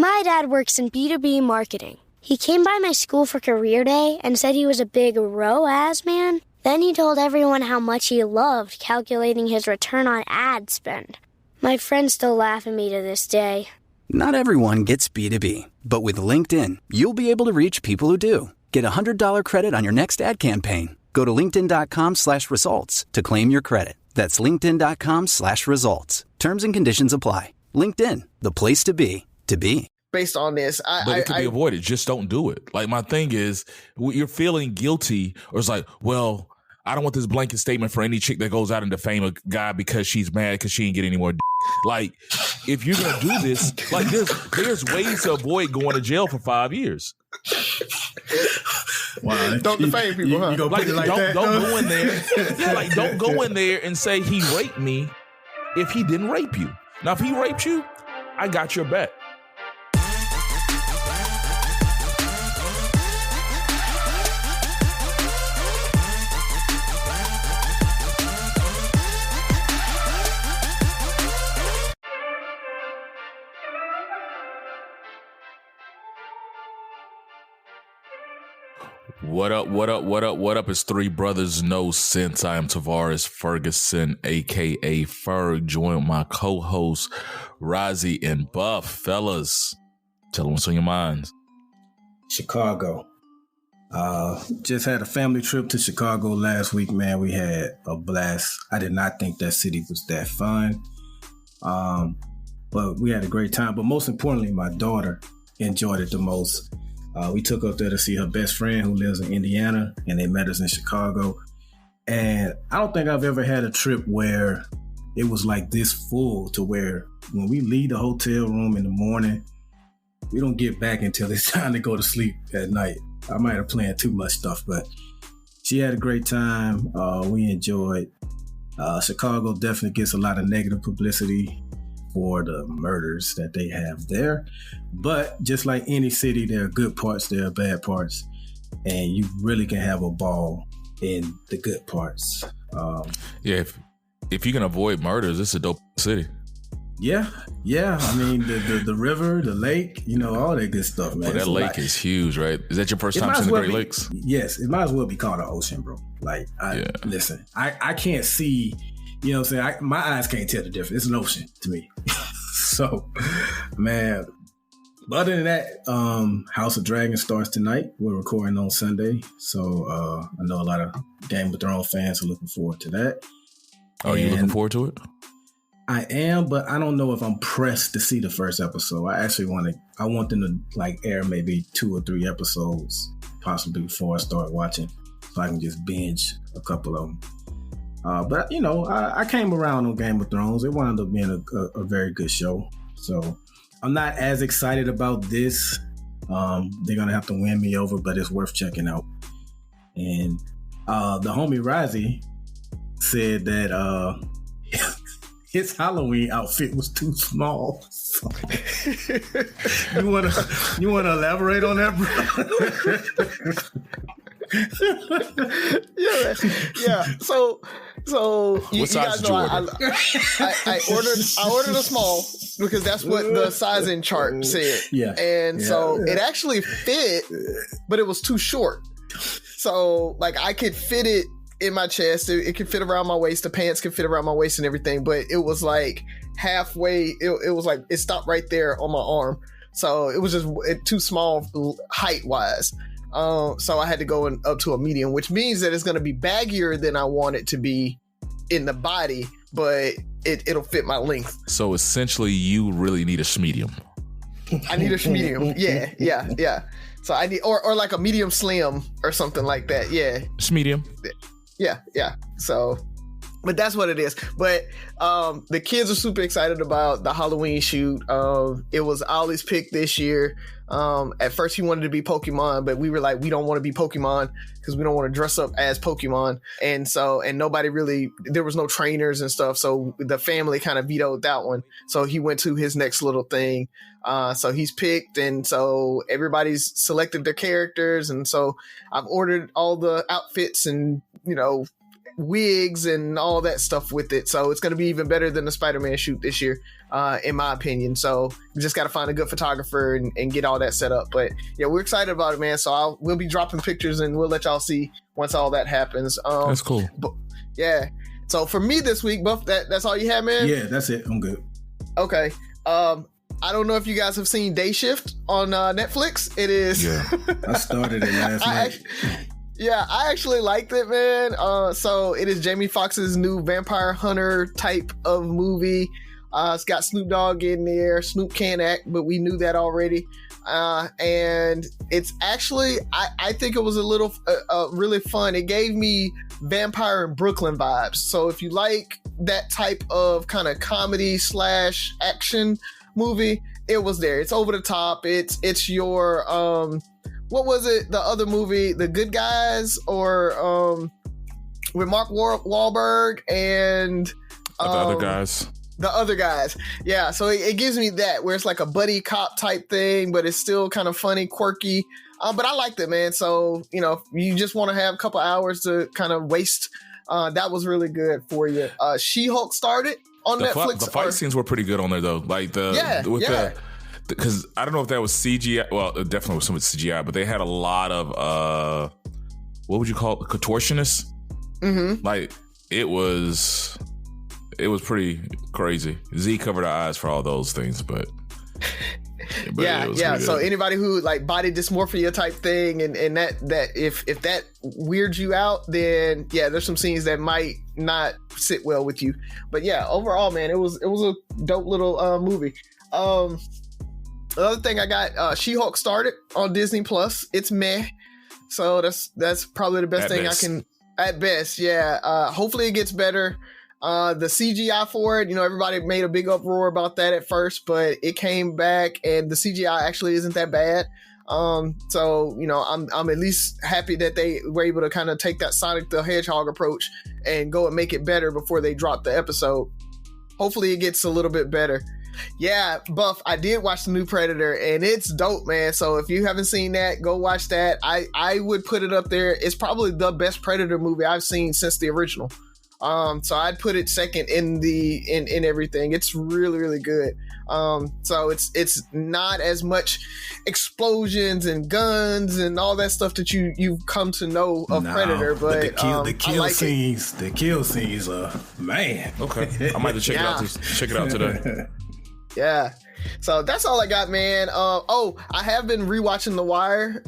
My dad works in B2B marketing. He came by my school for career day and said he was a big ROAS man. Then he told everyone how much he loved calculating his return on ad spend. My friends still laugh at me to this day. Not everyone gets B2B, but with LinkedIn, you'll be able to reach people who do. Get $100 credit on your next ad campaign. Go to linkedin.com/results to claim your credit. That's linkedin.com/results. Terms and conditions apply. LinkedIn, the place to be, to be. Based on this, but it could be avoided. Just don't do it. Like, my thing is, you're feeling guilty, or it's like, well, I don't want this blanket statement for any chick that goes out and defame a guy because she's mad because she ain't get any more d-. Like, if you're gonna do this, like, there's ways to avoid going to jail for 5 years. Wow, don't defame people, huh? You like, don't go in there. Yeah, like, don't go in there and say he raped me if he didn't rape you. Now, if he raped you, I got your back. What up, what up, what up, what up? It's Three Brothers No Sense. I am Tavares Ferguson, a.k.a. Ferg, joined with my co-host, Razi and Buff. Fellas, tell them what's on your minds. Chicago. Just had a family trip to Chicago last week, man. We had a blast. I did not think that city was that fun. But we had a great time. But most importantly, my daughter enjoyed it the most. We took up there to see her best friend who lives in Indiana, and they met us in Chicago. And I don't think I've ever had a trip where it was like this full, to where when we leave the hotel room in the morning, we don't get back until it's time to go to sleep at night. I might have planned too much stuff, but she had a great time. We enjoyed. Chicago definitely gets a lot of negative publicity for the murders that they have there. But just like any city, there are good parts, there are bad parts, and you really can have a ball in the good parts. Yeah, if you can avoid murders, it's a dope city. Yeah. I mean, the river, the lake, all that good stuff, man. Well, that lake is huge, right? Is that your first time seeing the Great Lakes? Yes, it might as well be called an ocean, bro. Like, listen, I can't see, what I'm saying? My eyes can't tell the difference. It's an ocean to me. So, man, but other than that, House of Dragons starts tonight. We're recording on Sunday. So I know a lot of Game of Thrones fans are looking forward to that. Are you looking forward to it? I am, but I don't know if I'm pressed to see the first episode. I actually want them to like air maybe 2 or 3 episodes, possibly before I start watching, so I can just binge a couple of them. But I came around on Game of Thrones. It wound up being a very good show. So I'm not as excited about this. They're gonna have to win me over, but it's worth checking out. And the homie Razi said that his Halloween outfit was too small. So, you wanna elaborate on that, bro? yeah. So what size did you order? I ordered a small because that's what the sizing chart said. Yeah. And so it actually fit, but it was too short. So like I could fit it in my chest. It could fit around my waist. The pants could fit around my waist and everything, but it was like halfway. It was like it stopped right there on my arm. So it was just too small height wise. So I had to go up to a medium, which means that it's going to be baggier than I want it to be in the body, but it'll fit my length. So essentially, you really need a smedium. I need a smedium. Yeah. So I need, or like a medium slim or something like that. Yeah. Smedium. Yeah. So, but that's what it is. But the kids are super excited about the Halloween shoot. It was Ollie's pick this year. At first he wanted to be Pokemon, but we were like, we don't want to be Pokemon because we don't want to dress up as Pokemon. And nobody really, there was no trainers and stuff. So the family kind of vetoed that one. So he went to his next little thing. So he's picked, and so everybody's selected their characters. And so I've ordered all the outfits and, wigs and all that stuff with it. So it's going to be even better than the Spider-Man shoot this year, in my opinion. So we just got to find a good photographer and get all that set up. But yeah, we're excited about it, man. So we'll be dropping pictures and we'll let y'all see once all that happens. That's cool. But yeah. So for me this week, Buff, that's all you have, man? Yeah, that's it. I'm good. Okay. I don't know if you guys have seen Day Shift on Netflix. It is. Yeah. I started it last night. I actually liked it, man. So it is Jamie Foxx's new vampire hunter type of movie. It's got Snoop Dogg in there. Snoop can't act, but we knew that already. And it's actually, I think it was a little really fun. It gave me Vampire in Brooklyn vibes. So if you like that type of kind of comedy / action movie, it was there. It's over the top. It's your what was it? The other movie, The Good Guys, or with Mark Wahlberg and the other guys. The other guys. Yeah, so it gives me that, where it's like a buddy cop type thing, but it's still kind of funny, quirky. But I liked it, man. So, you know, if you just want to have a couple hours to kind of waste, that was really good for you. She-Hulk started on Netflix. The fight scenes were pretty good on there, though. Like because I don't know if that was CGI. Well, it definitely was some CGI, but they had a lot of what would you call it? Contortionists. Mm-hmm. Like it was pretty crazy. Z covered her eyes for all those things, but yeah. So anybody who like body dysmorphia type thing, and that if that weirds you out, then yeah, there's some scenes that might not sit well with you. But yeah, overall, man, it was a dope little movie. The other thing I got, She-Hulk started on Disney Plus. It's meh, so that's probably the best thing I can. At best, yeah. Hopefully it gets better. The CGI for it, you know, everybody made a big uproar about that at first, but it came back and the CGI actually isn't that bad. So, you know, I'm at least happy that they were able to kind of take that Sonic the Hedgehog approach and go and make it better before they drop the episode. Hopefully it gets a little bit better. Yeah, Buff, I did watch the new Predator and it's dope, man. So if you haven't seen that, go watch that. I would put it up there. It's probably the best Predator movie I've seen since the original. So I'd put it second in everything. It's really, really good. So it's not as much explosions and guns and all that stuff that you've come to know of Predator, but the kill scenes are, man. Okay, I might have to check it out today. Yeah. So that's all I got, man. I have been rewatching The Wire.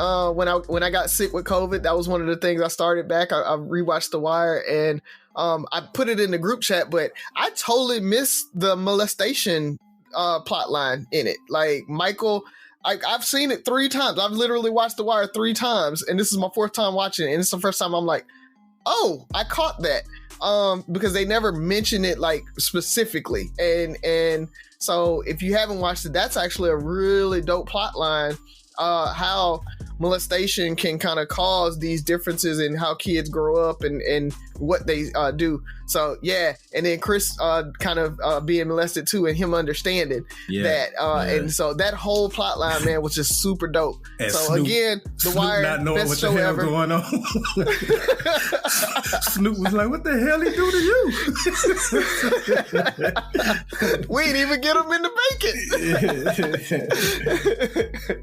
When I got sick with COVID, that was one of the things I started back. I rewatched The Wire, and I put it in the group chat, but I totally missed the molestation plot line in it. Like Michael, I've seen it 3 times. I've literally watched The Wire 3 times, and this is my 4th time watching it. And it's the first time I'm like, oh, I caught that. Because they never mention it like specifically. And so if you haven't watched it, that's actually a really dope plot line. How molestation can kind of cause these differences in how kids grow up and what they do. So yeah, and then Chris kind of being molested too, and him understanding that. And so that whole plot line, man, was just super dope. And so Snoop, again, The Wire, not knowing best what show the hell ever. Going on. Snoop was like, "What the hell he do to you?" We didn't even get him in the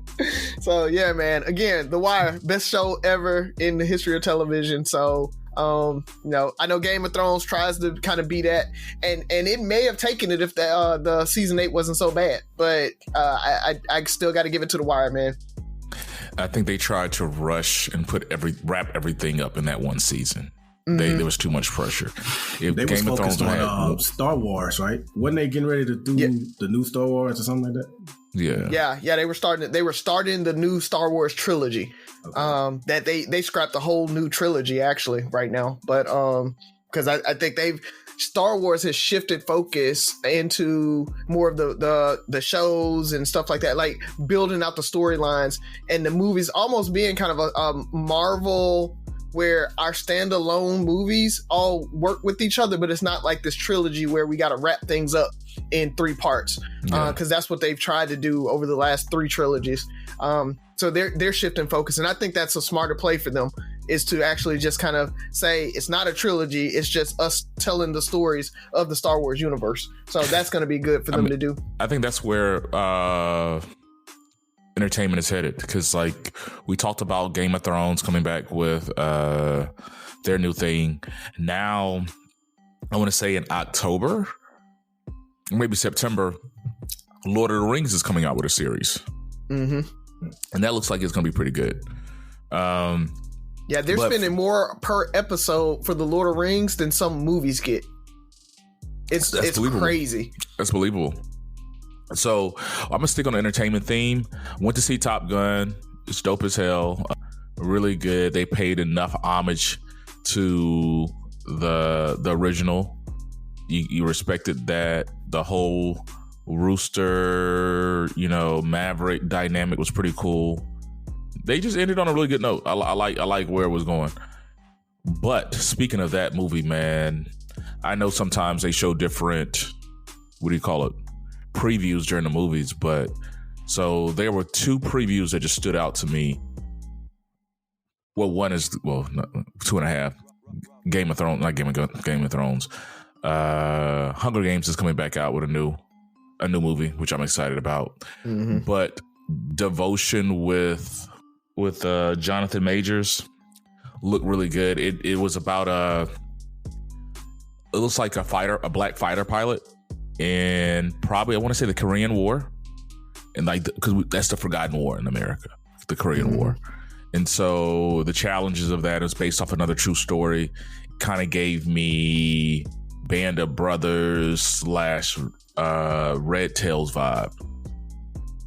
bacon. So yeah, man. Again, The Wire, best show ever in the history of television. So you know, I know Game of Thrones tries to kind of be that, and it may have taken it if the season 8 wasn't so bad, but I still got to give it to The Wire, man. I think they tried to rush and wrap everything up in that one season. Mm-hmm. There was too much pressure. They Game was focused on Star Wars, right? Wasn't they getting ready to do the new Star Wars or something like that? Yeah. They were starting the new Star Wars trilogy. Okay. That they scrapped the whole new trilogy actually right now, but because I think Star Wars has shifted focus into more of the shows and stuff like that, like building out the storylines, and the movies almost being kind of a Marvel, where our standalone movies all work with each other, but it's not like this trilogy where we got to wrap things up in 3 parts, because that's what they've tried to do over the last 3 trilogies. So they're shifting focus, and I think that's a smarter play for them. is to actually just kind of say it's not a trilogy. It's just us telling the stories of the Star Wars universe. So that's going to be good for them to do. I think that's where entertainment is headed, because like we talked about Game of Thrones coming back with their new thing. Now I want to say in October, maybe September, Lord of the Rings is coming out with a series. And that looks like it's going to be pretty good. Yeah, they're spending more per episode for the Lord of the Rings than some movies get. It's crazy. That's believable. So I'm going to stick on the entertainment theme. Went to see Top Gun. It's dope as hell. Really good. They paid enough homage to the original. You respected that. The whole Rooster, Maverick dynamic was pretty cool. They just ended on a really good note. I like where it was going. But speaking of that movie, man, I know sometimes they show different, previews during the movies. But so there were two previews that just stood out to me. Well, one is, 2.5. Game of Thrones, not Game of Thrones. Hunger Games is coming back out with a new movie, which I'm excited about. But Devotion with Jonathan Majors looked really good. It was about it looks like a black fighter pilot in probably, I want to say, the Korean War, and because that's the forgotten war in America, the Korean War. And so the challenges of that is based off another true story. Kind of gave me Band of Brothers / Red Tails vibe.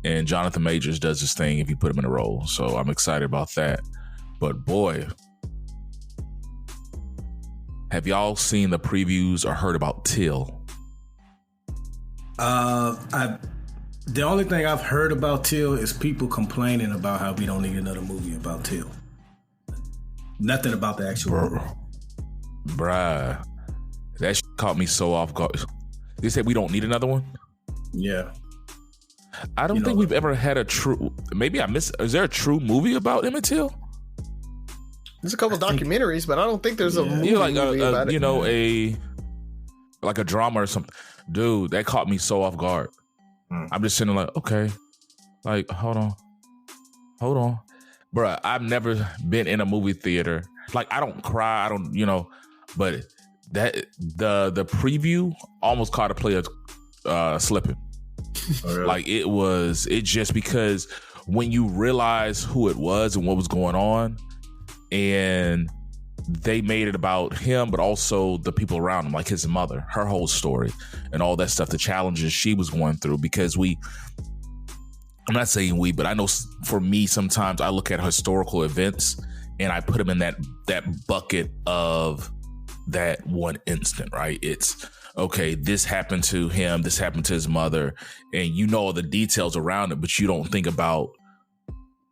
And Jonathan Majors does his thing if you put him in a role. So I'm excited about that. But boy, have y'all seen the previews or heard about Till? The only thing I've heard about Till is people complaining about how we don't need another movie about Till. Nothing about the actual movie. Bruh, that caught me so off guard. They said we don't need another one? Yeah. I don't think we've ever had a true... Maybe I missed... Is there a true movie about Emmett Till? There's a couple documentaries, but I don't think there's a movie about it. Like a drama or something. Dude, that caught me so off guard. I'm just sitting like, okay. Like, hold on. Bruh, I've never been in a movie theater. Like, I don't cry. I don't, but that the preview almost caught a player slipping. Oh, really? Like, it just because when you realize who it was and what was going on, and they made it about him, but also the people around him, like his mother, her whole story and all that stuff, the challenges she was going through. Because I'm not saying we, but I know for me, sometimes I look at historical events and I put them in that bucket of that one instant, right? It's, okay, this happened to him, this happened to his mother, and all the details around it, but you don't think about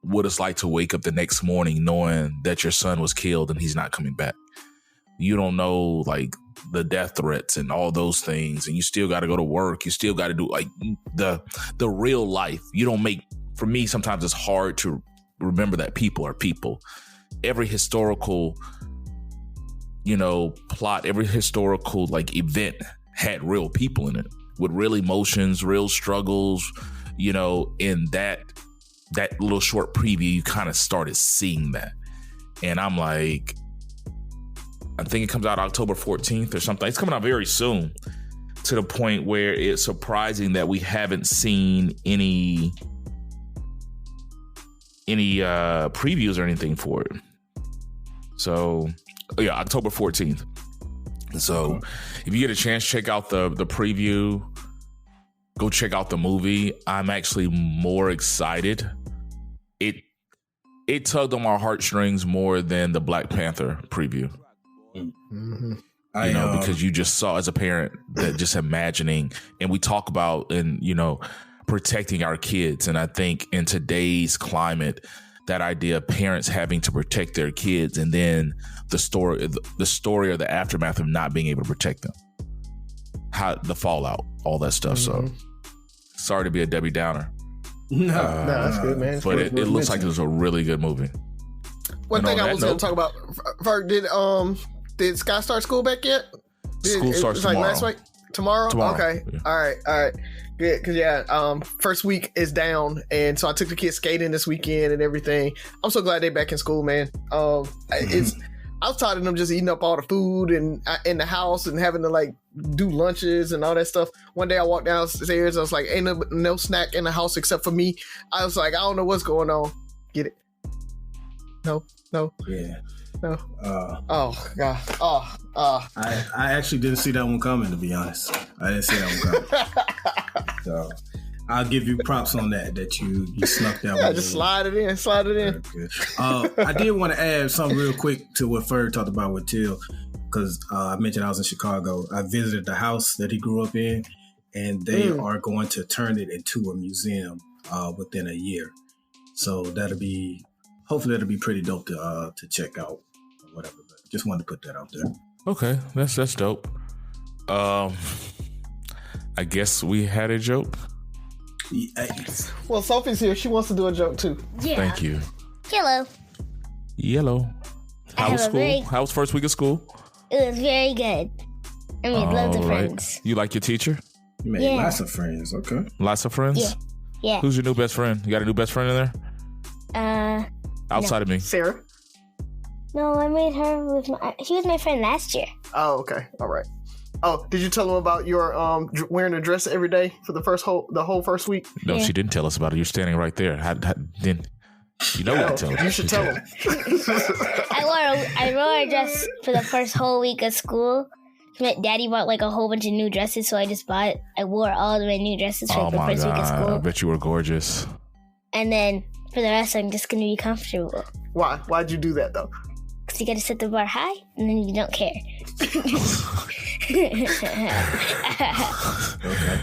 what it's like to wake up the next morning knowing that your son was killed and he's not coming back. You don't know, like, the death threats and all those things, and you still got to go to work. You still got to do, like, the real life. You don't make, for me, sometimes it's hard to remember that people are people. Every historical, plot, every historical, like, event had real people in it with real emotions, real struggles, in that little short preview, you kind of started seeing that. And I'm like, I think it comes out October 14th or something. It's coming out very soon, to the point where it's surprising that we haven't seen any previews or anything for it. So, yeah, October 14th. So if you get a chance, check out the preview. Go check out the movie. I'm actually more excited. It tugged on my heartstrings more than the Black Panther preview. Mm-hmm. Because you just saw, as a parent, that just imagining, and we talk about, and protecting our kids. And I think in today's climate, that idea of parents having to protect their kids, and then the story or the aftermath of not being able to protect them, how the fallout, all that stuff. Mm-hmm. So sorry to be a Debbie Downer. No, that's good, man. But it looks like it was a really good movie. One thing I was going to talk about, Ferg, did Sky start school back yet? School starts tomorrow. Like last week? Tomorrow? Okay. Yeah. All right. Good. Because, first week is down. And so I took the kids skating this weekend and everything. I'm so glad they're back in school, man. I was tired of them just eating up all the food and in the house and having to like do lunches and all that stuff. One day I walked downstairs. I was like, ain't no snack in the house except for me. I was like, I don't know what's going on. Get it? No. Yeah. No. Oh God. I actually didn't see that one coming, to be honest. I didn't see that one coming. So I'll give you props on that you snuck that one. Yeah, just slide it in. I did want to add something real quick to what Ferg talked about with Till, because I mentioned I was in Chicago. I visited the house that he grew up in, and they are going to turn it into a museum within a year. So hopefully that'll be pretty dope to check out or whatever. But just wanted to put that out there. Okay, that's dope. I guess we had a joke. Well, Sophie's here. She wants to do a joke too. Yeah. Thank you. Yellow. How was school? How was first week of school? It was very good. I made loads of friends. You like your teacher? You made lots of friends. Okay. Lots of friends? Yeah. Who's your new best friend? You got a new best friend in there? Outside of me. Sarah? No, I made her she was my friend last year. Oh, okay. All right. Oh, did you tell them about your wearing a dress every day for the whole first week? No, she didn't tell us about it. You're standing right there. Then you know what to tell them. You should tell them. I wore a dress for the first whole week of school. Daddy bought like a whole bunch of new dresses, so I wore all of my new dresses for the first week of school. I bet you were gorgeous. And then for the rest, I'm just going to be comfortable. Why? Why'd you do that though? Because you got to set the bar high, and then you don't care.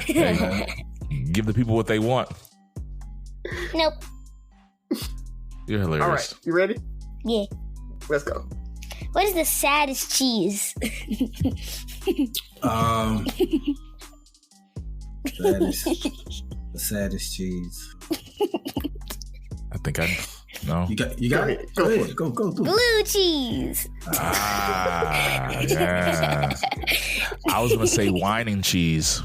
Okay. Give the people what they want. Nope. You're hilarious. All right. You ready? Yeah. Let's go. What is the saddest cheese? The saddest cheese. I think no. You got it. Go ahead. Go. Blue cheese. Yeah. I was gonna say wine and cheese.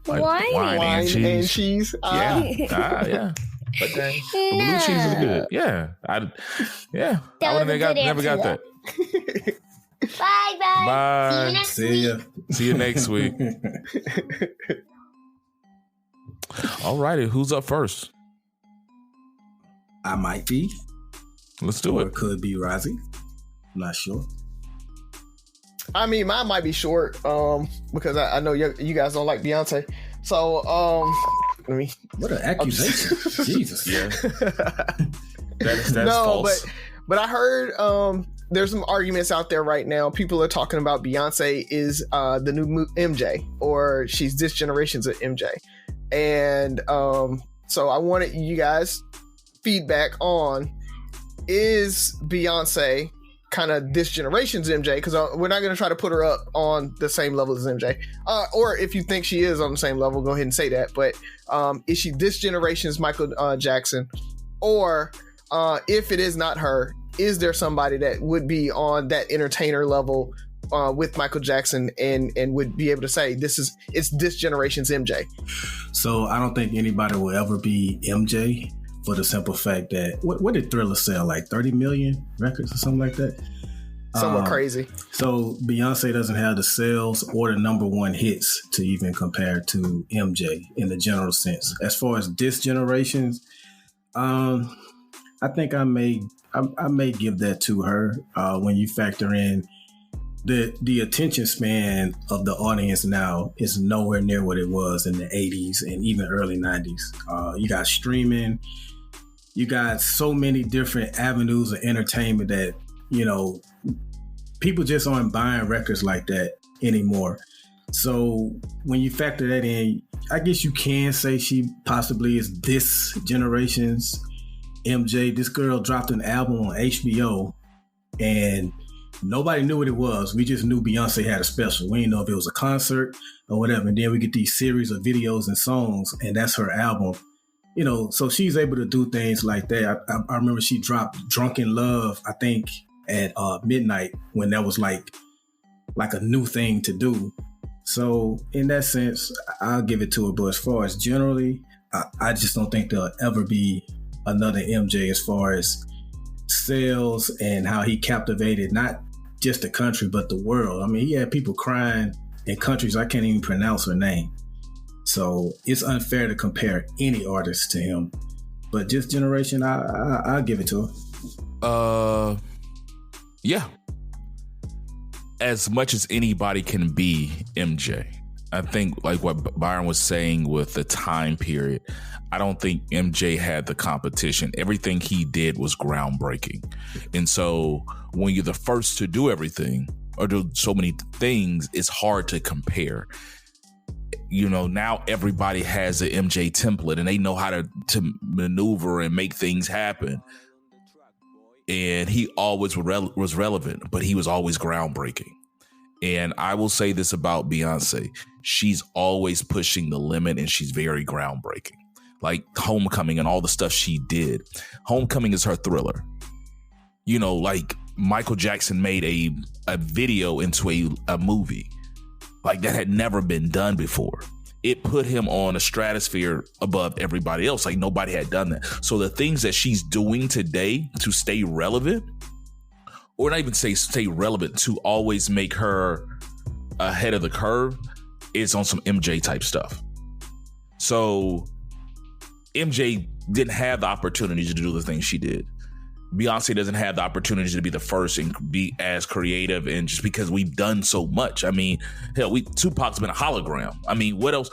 Wine and cheese. Yeah. But then the blue cheese is good. Yeah. I never got that. Bye. See you next week. All righty. Who's up first? I might be. Let's do it. It could be Razi. I'm not sure. I mean, mine might be short because I know you guys don't like Beyonce. So, let me. What an accusation. Jesus. Yeah. That's false. But I heard there's some arguments out there right now. People are talking about Beyonce is the new MJ, or she's this generation's MJ. And so I wanted you guys feedback on, is Beyonce kind of this generation's MJ? Because we're not going to try to put her up on the same level as MJ. Or if you think she is on the same level, go ahead and say that. But is she this generation's Michael Jackson? Or if it is not her, is there somebody that would be on that entertainer level with Michael Jackson and would be able to say it's this generation's MJ? So I don't think anybody will ever be MJ, for the simple fact that what did Thriller sell, like 30 million records or something like that? Somewhat crazy. So Beyonce doesn't have the sales or the number one hits to even compare to MJ in the general sense. As far as this generation's, I think I may give that to her when you factor in the attention span of the audience now is nowhere near what it was in the 80s and even early 90s. You got streaming, you got so many different avenues of entertainment that, people just aren't buying records like that anymore. So when you factor that in, I guess you can say she possibly is this generation's MJ. This girl dropped an album on HBO and nobody knew what it was. We just knew Beyonce had a special. We didn't know if it was a concert or whatever. And then we get these series of videos and songs, and that's her album. so she's able to do things like that. I remember she dropped Drunk in Love, I think, at midnight when that was like a new thing to do. So in that sense, I'll give it to her. But as far as generally, I just don't think there'll ever be another MJ as far as sales and how he captivated not just the country, but the world. I mean, he had people crying in countries I can't even pronounce her name. So it's unfair to compare any artist to him. But just generation, I'll give it to her. Yeah. As much as anybody can be MJ. I think like what Byron was saying with the time period, I don't think MJ had the competition. Everything he did was groundbreaking. And so when you're the first to do everything or do so many things, it's hard to compare. Now everybody has an MJ template and they know how to maneuver and make things happen. And he always was relevant, but he was always groundbreaking. And I will say this about Beyonce. She's always pushing the limit and she's very groundbreaking. Like Homecoming and all the stuff she did. Homecoming is her Thriller. Like Michael Jackson made a video into a movie. Like that had never been done before. It put him on a stratosphere above everybody else. Like nobody had done that. So the things that she's doing today to stay relevant, or not even stay relevant, to always make her ahead of the curve, is on some MJ type stuff. So MJ didn't have the opportunity to do the things she did. Beyonce doesn't have the opportunity to be the first and be as creative, and just because we've done so much. I mean, hell, Tupac's been a hologram. I mean, what else?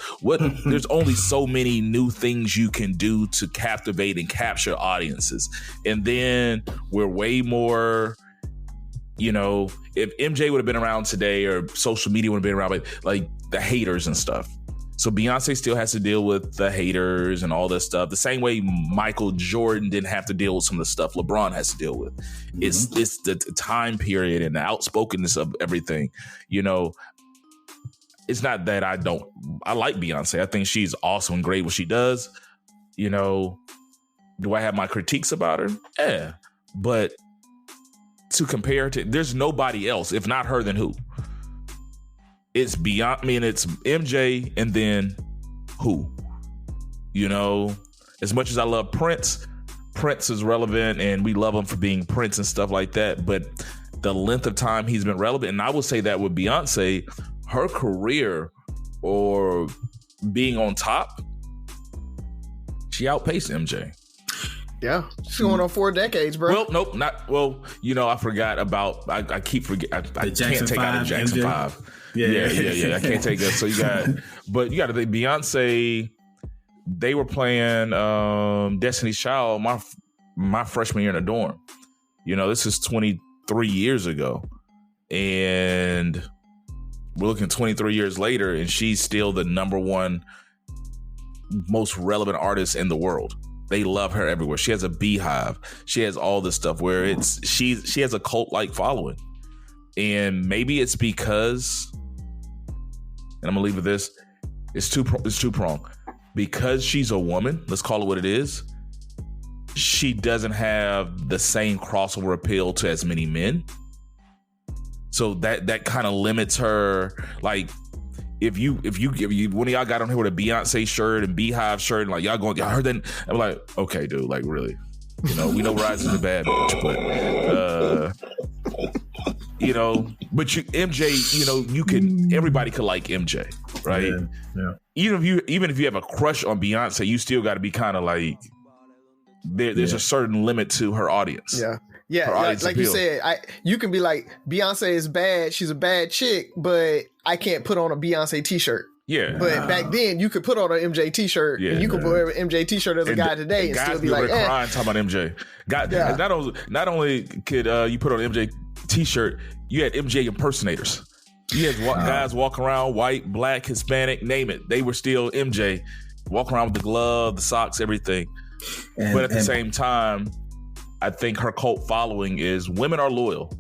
There's only so many new things you can do to captivate and capture audiences. And then we're way more, if MJ would have been around today or social media would have been around, like the haters and stuff. So Beyonce still has to deal with the haters and all this stuff. The same way Michael Jordan didn't have to deal with some of the stuff LeBron has to deal with. Mm-hmm. It's the time period and the outspokenness of everything. It's not that I like Beyonce. I think she's awesome and great what she does. Do I have my critiques about her? Yeah. But to compare to, there's nobody else. If not her, then who? It's it's MJ and then who? As much as I love Prince is relevant and we love him for being Prince and stuff like that. But the length of time he's been relevant, and I will say that with Beyonce, her career or being on top, she outpaced MJ. Yeah, she's going on 4 decades, bro. Well, nope, not well. I forgot about. I keep forgetting. I can't take out the Jackson 5. Yeah. I can't take that. So you got to think Beyonce. They were playing Destiny's Child my freshman year in the dorm. This is 23 years ago, and we're looking 23 years later, and she's still the number one most relevant artist in the world. They love her everywhere. She has a beehive. She has all this stuff where she has a cult-like following. And maybe it's because, and I'm gonna leave with this, it's two-pronged. Because she's a woman, let's call it what it is, she doesn't have the same crossover appeal to as many men. So that kind of limits her. Like, if you one of y'all got on here with a Beyonce shirt and Beehive shirt and like y'all heard that, I'm like, okay, dude, like really, we know Razi's a bad bitch, but but MJ, everybody could like MJ, right? Yeah. Even if you have a crush on Beyonce, you still got to be kind of like there's a certain limit to her audience. Yeah, like you said, you can be like, Beyonce is bad, she's a bad chick, but I can't put on a Beyonce t-shirt. Yeah. But back then, you could put on an MJ t-shirt, and you could wear an MJ t-shirt as a guy today and still be like, crying talking about MJ. Not only could you put on an MJ t-shirt, you had MJ impersonators. You had guys walking around, white, black, Hispanic, name it. They were still MJ, walking around with the glove, the socks, everything. But at the same time, I think her cult following is women are loyal.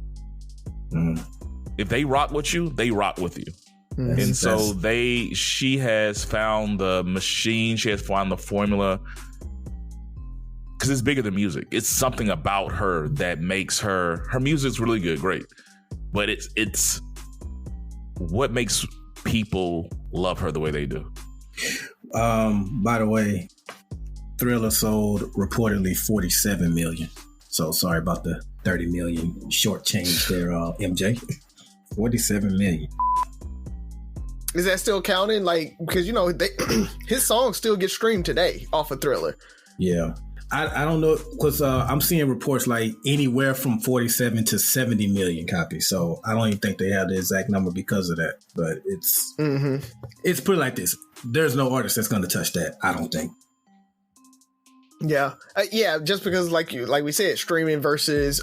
If they rock with you, they rock with you. And so she has found the machine, she has found the formula because it's bigger than music. It's something about her that makes her music's really good, great, but it's what makes people love her the way they do. By the way, Thriller sold reportedly 47 million. So sorry about the 30 million shortchange there, MJ. 47 million. Is that still counting? Like, because his songs still get streamed today off of Thriller. Yeah. I don't know, because I'm seeing reports like anywhere from 47 to 70 million copies. So I don't even think they have the exact number because of that. But it's put like this. There's no artist that's going to touch that, I don't think. Yeah. Just because like we said, streaming versus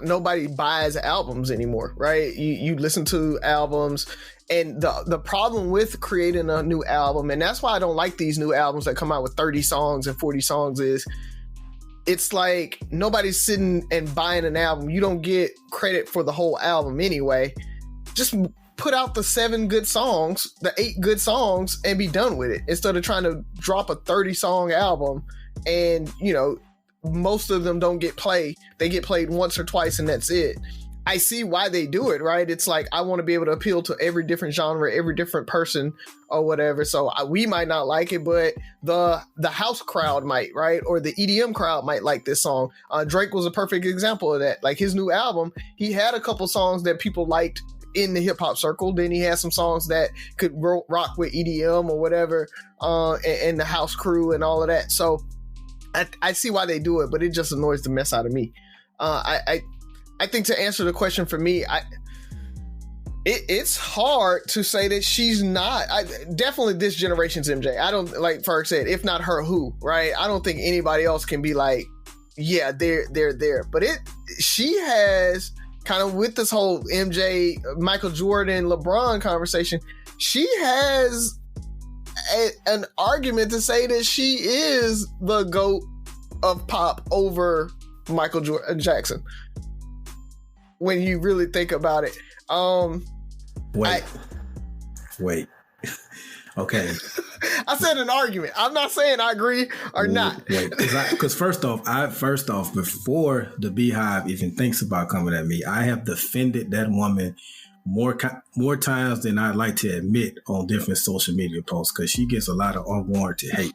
nobody buys albums anymore, right? You listen to albums, and the problem with creating a new album, and that's why I don't like these new albums that come out with 30 songs and 40 songs, is it's like nobody's sitting and buying an album. You don't get credit for the whole album anyway. Just put out the 7 good songs, the 8 good songs, and be done with it, instead of trying to drop a 30-song album and most of them don't get played. They get played once or twice and that's it. I see why they do it, right? It's like, I want to be able to appeal to every different genre, every different person or whatever. So we might not like it, but the house crowd might, right? Or the EDM crowd might like this song. Drake was a perfect example of that. Like, his new album, he had a couple songs that people liked in the hip hop circle. Then he had some songs that could rock with EDM or whatever, and the house crew and all of that. So I see why they do it, but it just annoys the mess out of me. I think, to answer the question for me, it's hard to say that she's not. Definitely this generation's MJ. I don't, like Ferg said, if not her, who, right? I don't think anybody else can be like, yeah, they're there. But she has kind of, with this whole MJ, Michael Jordan, LeBron conversation, she has an argument to say that she is the GOAT of pop over Michael Jackson. When you really think about it. Wait. Okay. I said an argument. I'm not saying I agree or not. Wait, because first off, before the Beehive even thinks about coming at me, I have defended that woman more times than I'd like to admit on different social media posts, because she gets a lot of unwarranted hate.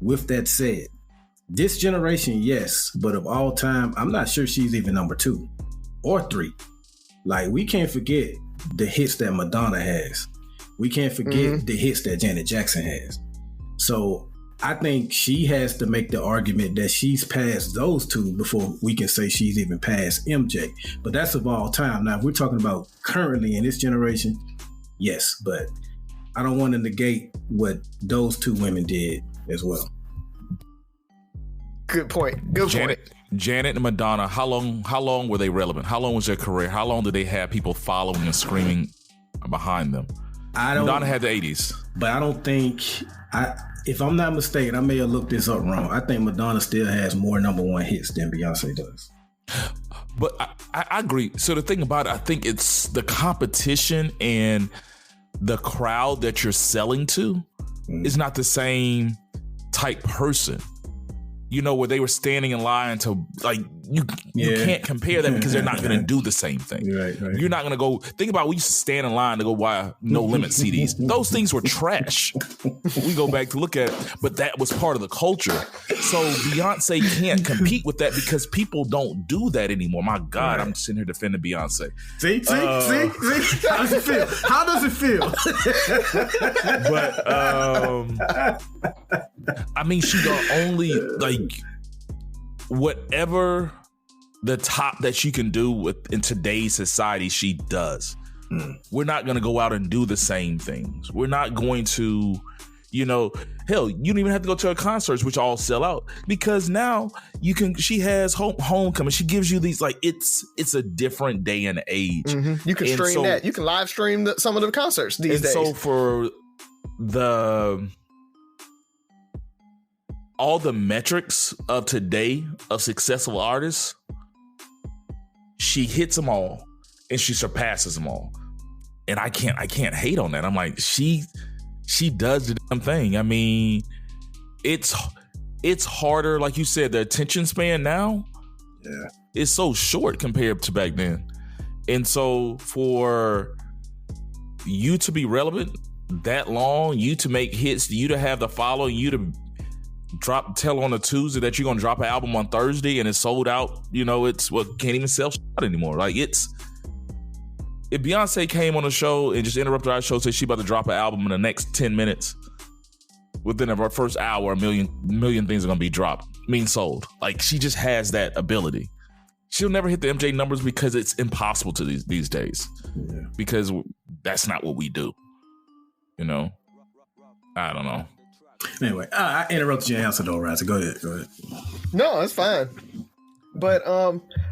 With that said, this generation, yes, but of all time, I'm not sure she's even number 2 or 3. Like, we can't forget the hits that Madonna has. We can't forget the hits that Janet Jackson has. So I think she has to make the argument that she's past those two before we can say she's even past MJ. But that's of all time. Now, if we're talking about currently in this generation, yes, but I don't want to negate what those two women did as well. Good point. Janet and Madonna, how long were they relevant? How long was their career? How long did they have people following and screaming behind them? Madonna had the 80s. But I don't think, if I'm not mistaken, I may have looked this up wrong. I think Madonna still has more number 1 hits than Beyonce does. But I agree. So the thing about it, I think it's the competition and the crowd that you're selling to is not the same type person. Where they were standing in line to, like, you can't compare them because they're not going to do the same thing. Right. You're not going to go, think about, we used to stand in line to go buy No Limit CDs. Those things were trash. We go back to look at it, but that was part of the culture. So Beyonce can't compete with that because people don't do that anymore. My God, I'm sitting here defending Beyonce. See? How does it feel? But, I mean, she the only, like, whatever the top that she can do in today's society, she does. We're not going to go out and do the same things. We're not going to, hell, you don't even have to go to her concerts, which all sell out, because now she has homecoming. She gives you these, like, it's a different day and age. You can stream that. You can live stream some of the concerts these days. So for all the metrics of today of successful artists, she hits them all and she surpasses them all. And I can't hate on that. I'm like, she does the damn thing. I mean, it's harder. Like you said, the attention span now is so short compared to back then. And so for you to be relevant that long, you to make hits, you to have the following, you to tell on a Tuesday that you're going to drop an album on Thursday and it's sold out, can't even sell anymore. Like if Beyonce came on the show and just interrupted our show, said she about to drop an album in the next 10 minutes, within our first hour, a million things are going to be dropped, sold. Like she just has that ability. She'll never hit the MJ numbers because it's impossible to these days. Yeah. Because that's not what we do. I don't know. Anyway, I interrupted your answer though, Razi. Go ahead. No, it's fine. But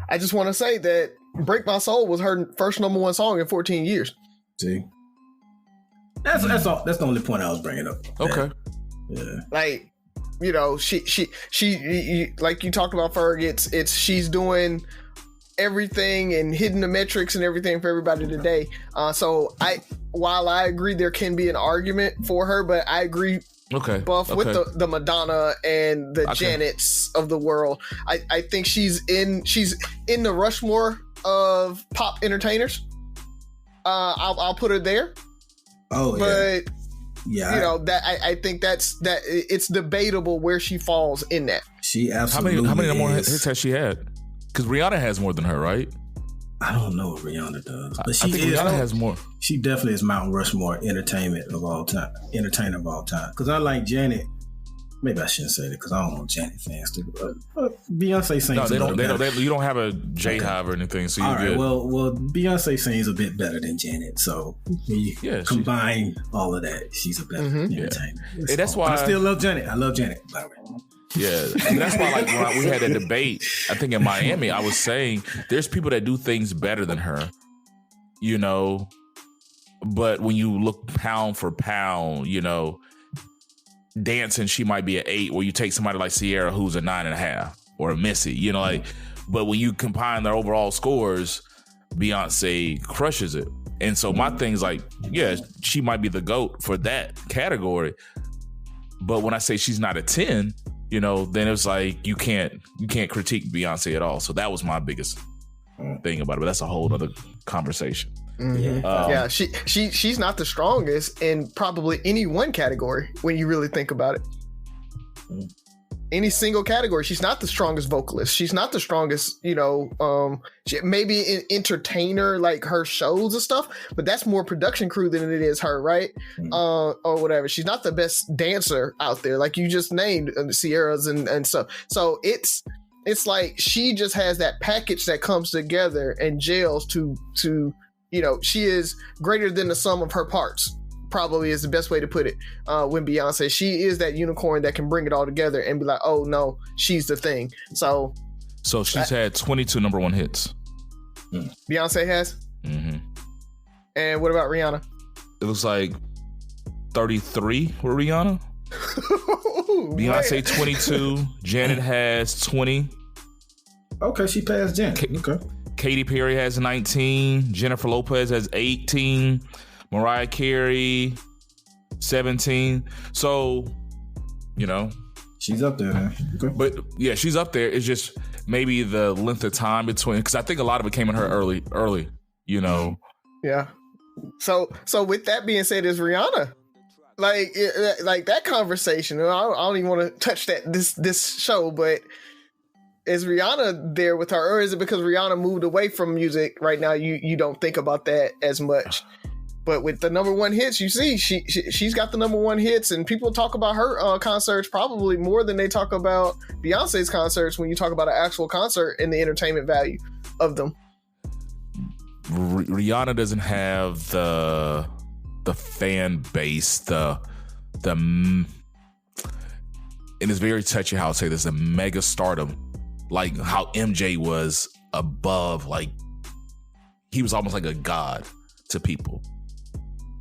I just want to say that "Break My Soul" was her first number one song in 14 years. See, that's all. That's the only point I was bringing up. Okay. Yeah. Like, she like you talked about Ferg. It's she's doing everything and hitting the metrics and everything for everybody today. So while I agree there can be an argument for her, but I agree. Buff with the Madonna and the Janets of the world. I think she's in the Rushmore of pop entertainers. I'll put her there. Oh, but yeah. That I think that it's debatable where she falls in that. She absolutely. How many more hits has she had? Because Rihanna has more than her, right? I don't know what Rihanna does, but I think Rihanna has more. She definitely is Mount Rushmore entertainer of all time. Because I like Janet. Maybe I shouldn't say that because I don't want Janet fans to. Beyonce sings. No, they don't. You don't have a J-Hive or anything, so you're good. Well, Beyonce sings a bit better than Janet. So combine all of that, she's a better entertainer. And that's why I still love Janet. I love Janet, by the way. Yeah, and that's why, like, when we had a debate, I think in Miami, I was saying there's people that do things better than her, but when you look pound for pound, dancing, she might be an 8, where you take somebody like Ciara, who's a 9.5, or a Missy, but when you combine their overall scores, Beyonce crushes it. And so my thing's like, she might be the GOAT for that category, but when I say she's not a 10, then it's like you can't critique Beyonce at all. So that was my biggest thing about it. But that's a whole other conversation. Mm-hmm. She's not the strongest in probably any one category when you really think about it. Any single category, she's not the strongest vocalist. She's not the strongest, maybe an entertainer, like her shows and stuff, but that's more production crew than it is her, right? Or whatever. She's not the best dancer out there, like you just named, Ciara's and stuff. So it's like she just has that package that comes together and gels to she is greater than the sum of her parts. Probably is the best way to put it. When Beyonce, she is that unicorn that can bring it all together and be like, oh no, she's the thing. So she's had 22 number one hits. Beyonce has. Mm-hmm. And what about Rihanna? It was like 33 with Rihanna. Beyonce 22. Janet has 20. Okay, she passed Janet. Okay. Katy Perry has 19. Jennifer Lopez has 18. Mariah Carey, 17. So, she's up there, man. Okay. But yeah, she's up there. It's just maybe the length of time between, because I think a lot of it came in her early. Yeah. So with that being said, is Rihanna like that conversation? I don't even want to touch that this show, but is Rihanna there with her, or is it because Rihanna moved away from music right now? You don't think about that as much. But with the number one hits, you see, she's got the number one hits, and people talk about her concerts probably more than they talk about Beyonce's concerts when you talk about an actual concert and the entertainment value of them. Rihanna doesn't have the fan base, and it's very touchy how I say this, the mega stardom, like how MJ was above, like he was almost like a god to people.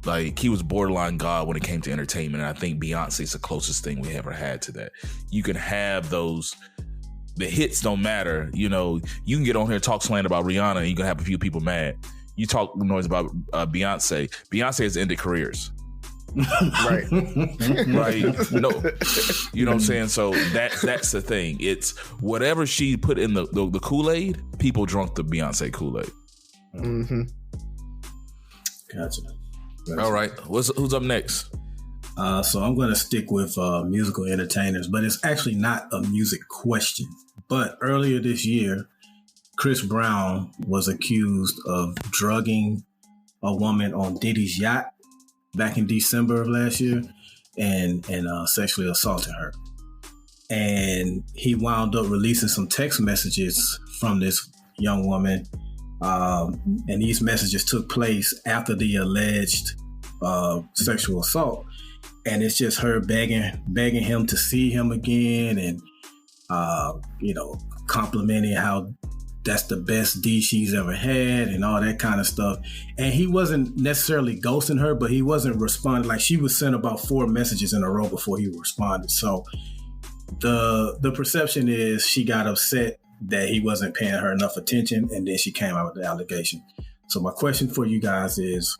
Like, he was borderline God when it came to entertainment. And I think Beyonce's the closest thing we ever had to that. You can have the hits don't matter. You can get on here and talk slang about Rihanna and you can have a few people mad. You talk noise about Beyonce. Beyonce has ended careers. Right. Right. No, you know what I'm saying? So that's the thing. It's whatever she put in the Kool-Aid, people drunk the Beyonce Kool-Aid. Mm-hmm. Gotcha. All right. Who's up next? So I'm going to stick with musical entertainers, but it's actually not a music question. But earlier this year, Chris Brown was accused of drugging a woman on Diddy's yacht back in December of last year and sexually assaulting her. And he wound up releasing some text messages from this young woman. And these messages took place after the alleged sexual assault. And it's just her begging him to see him again and, complimenting how that's the best D she's ever had and all that kind of stuff. And he wasn't necessarily ghosting her, but he wasn't responding. Like, she was sent about 4 messages in a row before he responded. So the perception is she got upset that he wasn't paying her enough attention, and then she came out with the allegation. So my question for you guys is,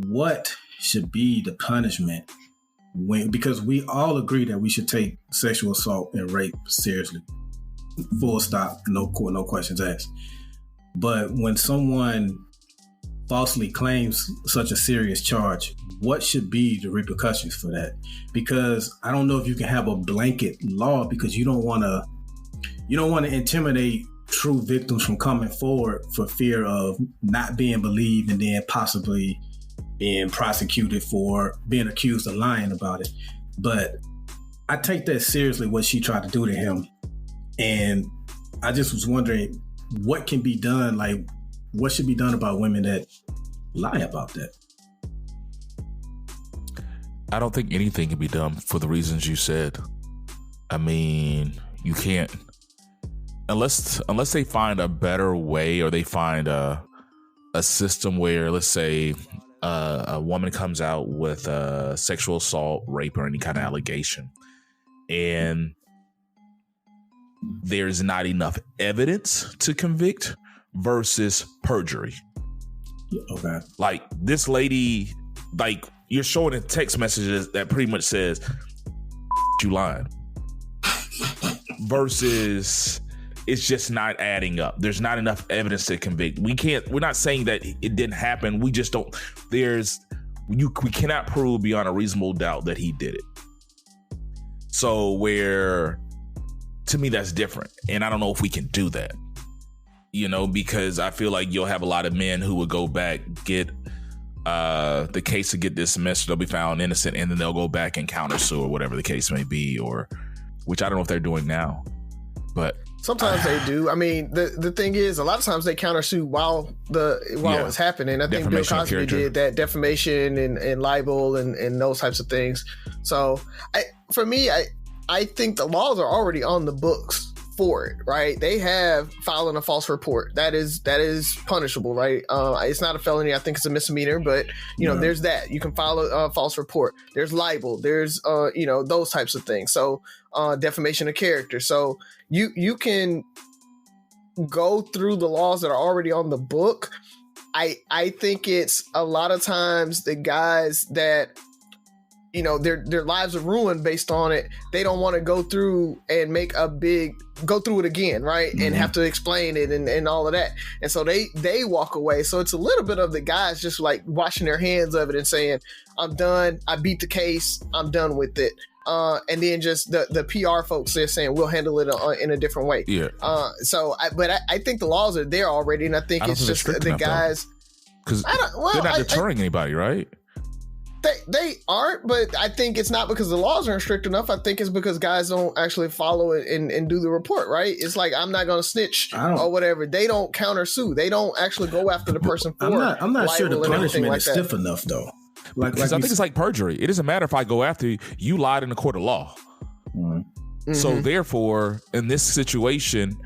what should be the punishment because we all agree that we should take sexual assault and rape seriously. Full stop, no questions asked. But when someone falsely claims such a serious charge, what should be the repercussions for that? Because I don't know if you can have a blanket law, because you don't want to intimidate true victims from coming forward for fear of not being believed and then possibly being prosecuted for being accused of lying about it. But I take that seriously, what she tried to do to him. And I just was wondering what can be done, like what should be done about women that lie about that? I don't think anything can be done for the reasons you said. I mean, you can't, unless they find a better way, or they find a system where, let's say, a woman comes out with a sexual assault, rape, or any kind of allegation, and there's not enough evidence to convict versus perjury. Okay. Like this lady, like you're showing in text messages that pretty much says you lying versus it's just not adding up. There's not enough evidence to convict. We're not saying that it didn't happen. We just don't, we cannot prove beyond a reasonable doubt that he did it. So to me, that's different. And I don't know if we can do that, because I feel like you'll have a lot of men who would go back, get the case to get dismissed, they'll be found innocent, and then they'll go back and countersue or whatever the case may be, or which I don't know if they're doing now. But sometimes they do. I mean, the thing is, a lot of times they countersue while it's happening. I think Bill Cosby did that, defamation and libel and those types of things. So I think the laws are already on the books for it, right? They have filing a false report. That is punishable, right? It's not a felony. I think it's a misdemeanor, but there's that. You can file a false report. There's libel. There's those types of things. So defamation of character. So you can go through the laws that are already on the book. I think it's a lot of times the guys that their lives are ruined based on it. They don't want to go through and go through it again, right? Mm-hmm. And have to explain it and all of that. And so they walk away. So it's a little bit of the guys just like washing their hands of it and saying, I'm done. I beat the case. I'm done with it. And then just the PR folks, they're saying we'll handle it in a different way. Yeah. But I think the laws are there already, and I think it's just the guys, because they're not deterring anybody, right? They aren't, but I think it's not because the laws aren't strict enough. I think it's because guys don't actually follow it and do the report, right? It's like, I'm not going to snitch or whatever. They don't countersue. They don't actually go after the person for I'm not sure the punishment is stiff enough, though. I think it's like perjury. It doesn't matter if I go after you. You lied in a court of law. Mm-hmm. So therefore, in this situation,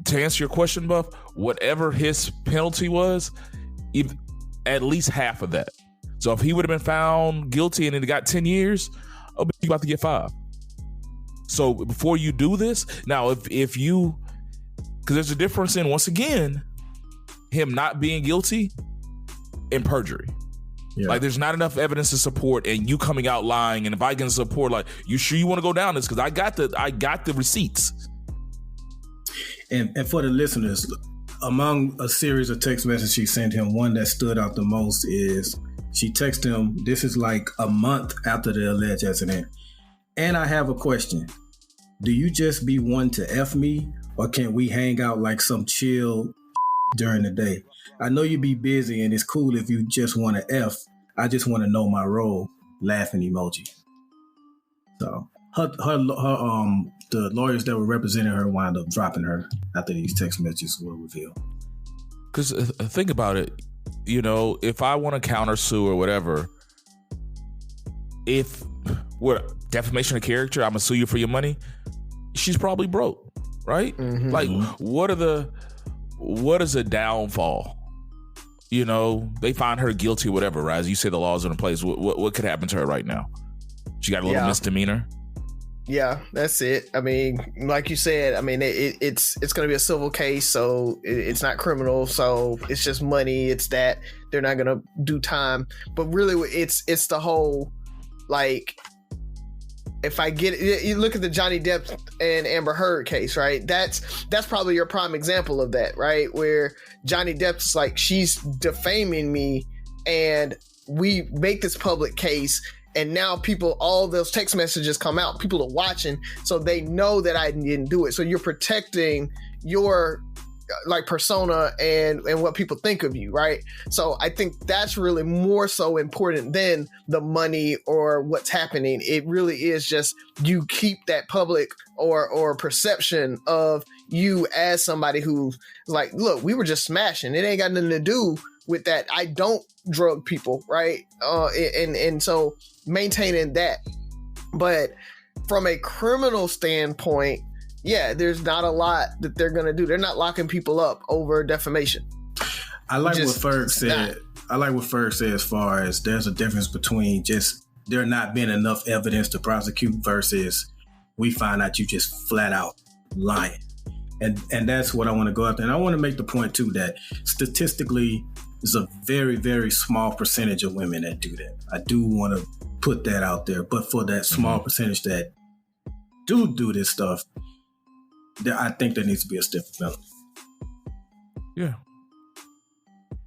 to answer your question, Buff, whatever his penalty was, at least half of that. So if he would have been found guilty and then got 10 years, you're about to get 5. So before you do this, now if you, because there's a difference in, once again, him not being guilty and perjury. Yeah. Like, there's not enough evidence to support, and you coming out lying. And if I can support, like, you sure you want to go down this? Because I got the receipts. And for the listeners, among a series of text messages she sent him, one that stood out the most is she texted him. This is like a month after the alleged incident. And I have a question. Do you just be one to F me, or can we hang out like some chill during the day? I know you be busy and it's cool if you just want to F. I just want to know my role. Laughing emoji. So the lawyers that were representing her wound up dropping her after these text messages were revealed. Because think about it, if I want to countersue or whatever, if we're defamation of character, I'm gonna sue you for your money. She's probably broke, right? Mm-hmm. Like, what is a downfall? They find her guilty, whatever, Razi. You say the laws are in place. What could happen to her right now? She got a little misdemeanor. Yeah, that's it. I mean, like you said, I mean, it's going to be a civil case, so it's not criminal. So it's just money. It's that they're not going to do time. But really, it's the whole, like, if I get it, you look at the Johnny Depp and Amber Heard case, right? That's probably your prime example of that, right? Where Johnny Depp's like, she's defaming me, and we make this public case, and now all those text messages come out. People are watching, so they know that I didn't do it. So you're protecting your like persona and what people think of you, right? So I think that's really more so important than the money or what's happening. It really is just you keep that public or perception of you as somebody who's like, look, we were just smashing. It ain't got nothing to do with that. I don't drug people, right? And so maintaining that. But from a criminal standpoint, yeah, there's not a lot that they're going to do. They're not locking people up over defamation. I like what Ferg said. I like what Ferg said as far as there's a difference between just there not being enough evidence to prosecute versus we find out you just flat out lying. And that's what I want to go after. And I want to make the point, too, that statistically, there's a very, very small percentage of women that do that. I do want to put that out there. But for that small percentage that do this stuff, I think there needs to be a stiffer penalty. Yeah.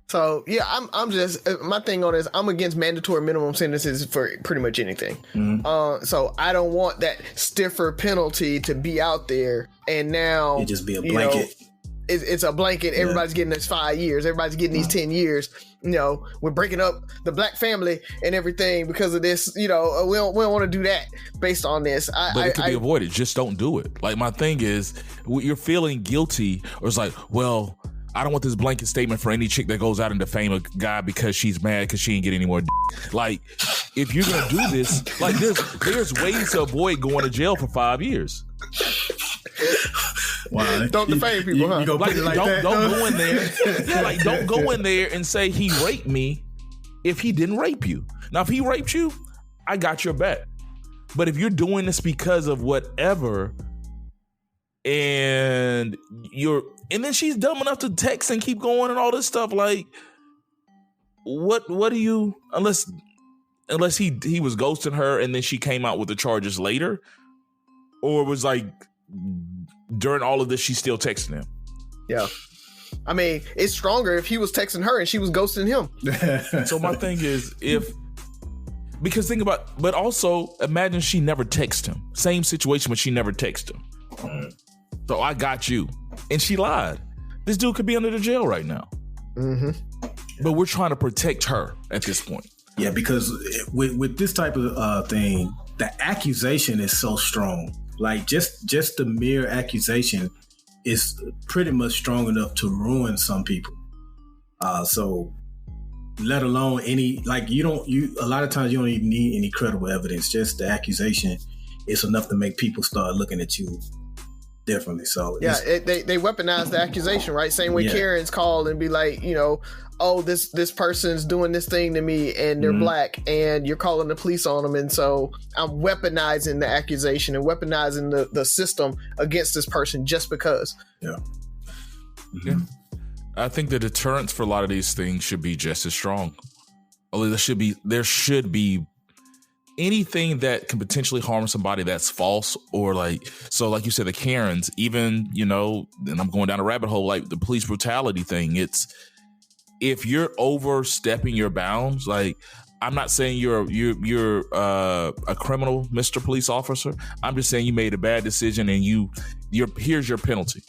So yeah, I'm just my thing on this. I'm against mandatory minimum sentences for pretty much anything. Mm-hmm. So I don't want that stiffer penalty to be out there, and now it just be a blanket. It's a blanket. Yeah. Everybody's getting this 5 years. Everybody's getting these 10 years. We're breaking up the black family and everything because of this. We don't want to do that based on this. But it can be avoided. Just don't do it. Like, my thing is, you're feeling guilty, or it's like, well, I don't want this blanket statement for any chick that goes out and defame a guy because she's mad because she ain't get any more Like, if you're gonna do this, like, there's ways to avoid going to jail for 5 years. Wow. Don't defame people, huh? You go put it like that? Don't go in there. Yeah, like, don't go in there and say he raped me if he didn't rape you. Now, if he raped you, I got your back. But if you're doing this because of whatever, and then she's dumb enough to text and keep going and all this stuff, like, what do you, unless he was ghosting her and then she came out with the charges later, or was like, during all of this, she's still texting him. Yeah. I mean, it's stronger if he was texting her and she was ghosting him. So my thing is, because think about, but also imagine she never texted him. Same situation, but she never texted him. So I got you. And she lied. This dude could be under the jail right now. Mm-hmm. But we're trying to protect her at this point. Yeah, because with this type of thing, the accusation is so strong. Like, just the mere accusation is pretty much strong enough to ruin some people. So let alone any, like, a lot of times you don't even need any credible evidence. Just the accusation is enough to make people start looking at you differently. So yeah, they weaponize the accusation, right? Same way Karen's called and be like, oh, this person's doing this thing to me and they're black and you're calling the police on them. And so I'm weaponizing the accusation and weaponizing the system against this person just because. Yeah. Mm-hmm. Yeah. I think the deterrence for a lot of these things should be just as strong. Although there should be anything that can potentially harm somebody that's false, or like you said, the Karens, even, you know, and I'm going down a rabbit hole, like the police brutality thing. It's, if you're overstepping your bounds, like, I'm not saying you're a criminal, Mr. Police Officer. I'm just saying you made a bad decision, and here's your penalty.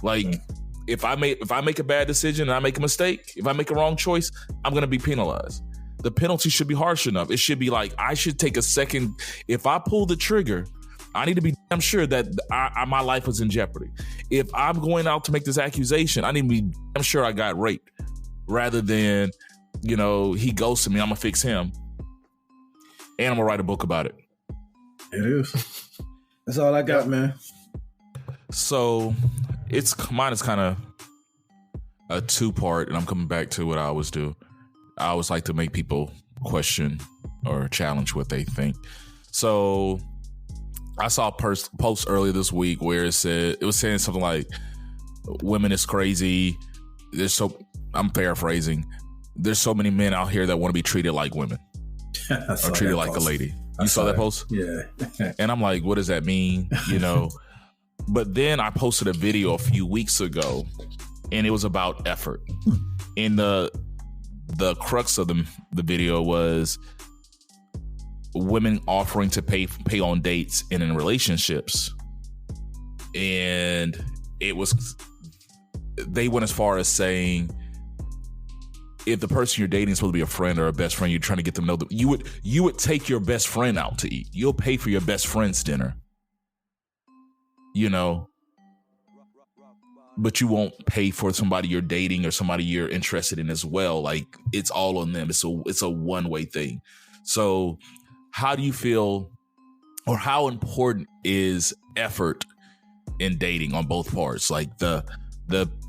Like, if I make a bad decision and I make a mistake, if I make a wrong choice, I'm going to be penalized. The penalty should be harsh enough. It should be like, I should take a second. If I pull the trigger, I need to be damn sure that my life was in jeopardy. If I'm going out to make this accusation, I need to be damn sure I got raped, rather than, you know, he ghosted me, I'm gonna fix him, and I'm gonna write a book about it. It is. That's all I got, man. So mine is kind of a 2-part, and I'm coming back to what I always do. I always like to make people question or challenge what they think. So I saw a post earlier this week where it was saying something like, women is crazy. I'm paraphrasing. There's so many men out here that want to be treated like women or treated like a lady. You saw that post? Yeah. And I'm like, what does that mean? You know, but then I posted a video a few weeks ago, and it was about effort. And the crux of the video was women offering to pay on dates and in relationships. And they went as far as saying, if the person you're dating is supposed to be a friend or a best friend, you're trying to get them to know them, you would take your best friend out to eat. You'll pay for your best friend's dinner, you know, but you won't pay for somebody you're dating or somebody you're interested in as well. Like, it's all on them. It's a one-way thing. So how do you feel, or how important is effort in dating on both parts? Like the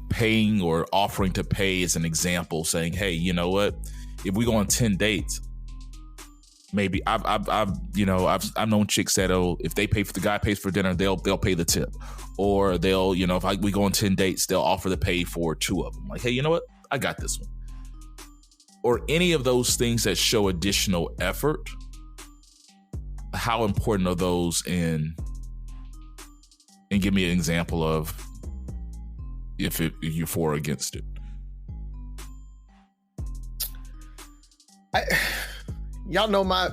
paying or offering to pay is an example, saying, hey, you know what, if we go on 10 dates, maybe I've known chicks that if they pay for, the guy pays for dinner, they'll pay the tip, or they'll, you know, if we go on 10 dates, they'll offer to pay for 2 of them. Like, hey, you know what, I got this one. Or any of those things that show additional effort. How important are those and give me an example of if you're for or against it. Y'all know my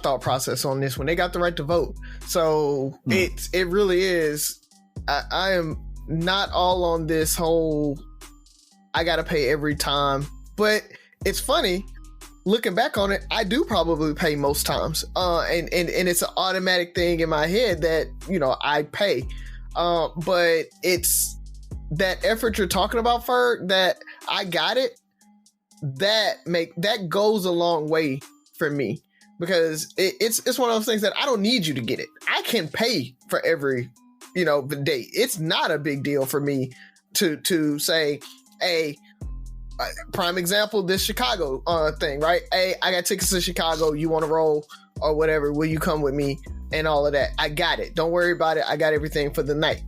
thought process on this one. They got the right to vote. So it really is. I am not all on this whole I gotta pay every time. But it's funny, looking back on it, I do probably pay most times. And it's an automatic thing in my head that, you know, I pay. But it's that effort you're talking about, Ferg, that I got it, that goes a long way for me, because it's one of those things that I don't need you to get it. I can pay for every, you know, date. It's not a big deal for me to say, hey, prime example, this Chicago thing, right? Hey, I got tickets to Chicago. You want to roll or whatever? Will you come with me? And all of that. I got it. Don't worry about it. I got everything for the night.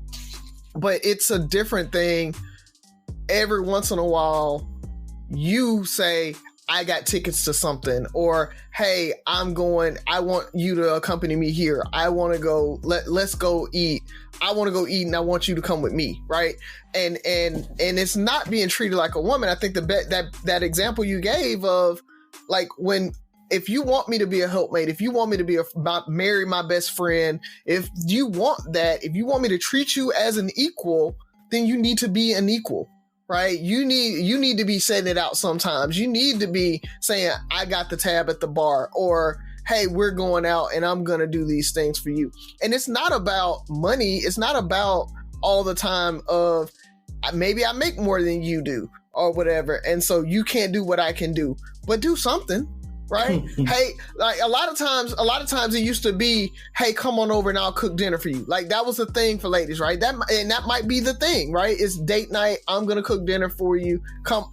But it's a different thing. Every once in a while, you say, I got tickets to something, or, hey, I want you to accompany me here. I want to go, let's go eat. I want to go eat and I want you to come with me. Right. And it's not being treated like a woman. I think that example you gave of, like, if you want me to be a helpmate, if you want me to marry my best friend, if you want me to treat you as an equal, then you need to be an equal, right? You need to be setting it out sometimes. You need to be saying, I got the tab at the bar, or, hey, we're going out and I'm going to do these things for you. And it's not about money. It's not about all the time of, maybe I make more than you do or whatever, and so you can't do what I can do, but do something. Right? Hey, like a lot of times it used to be, hey, come on over and I'll cook dinner for you. Like, that was a thing for ladies, right? That might be the thing, right? It's date night. I'm going to cook dinner for you.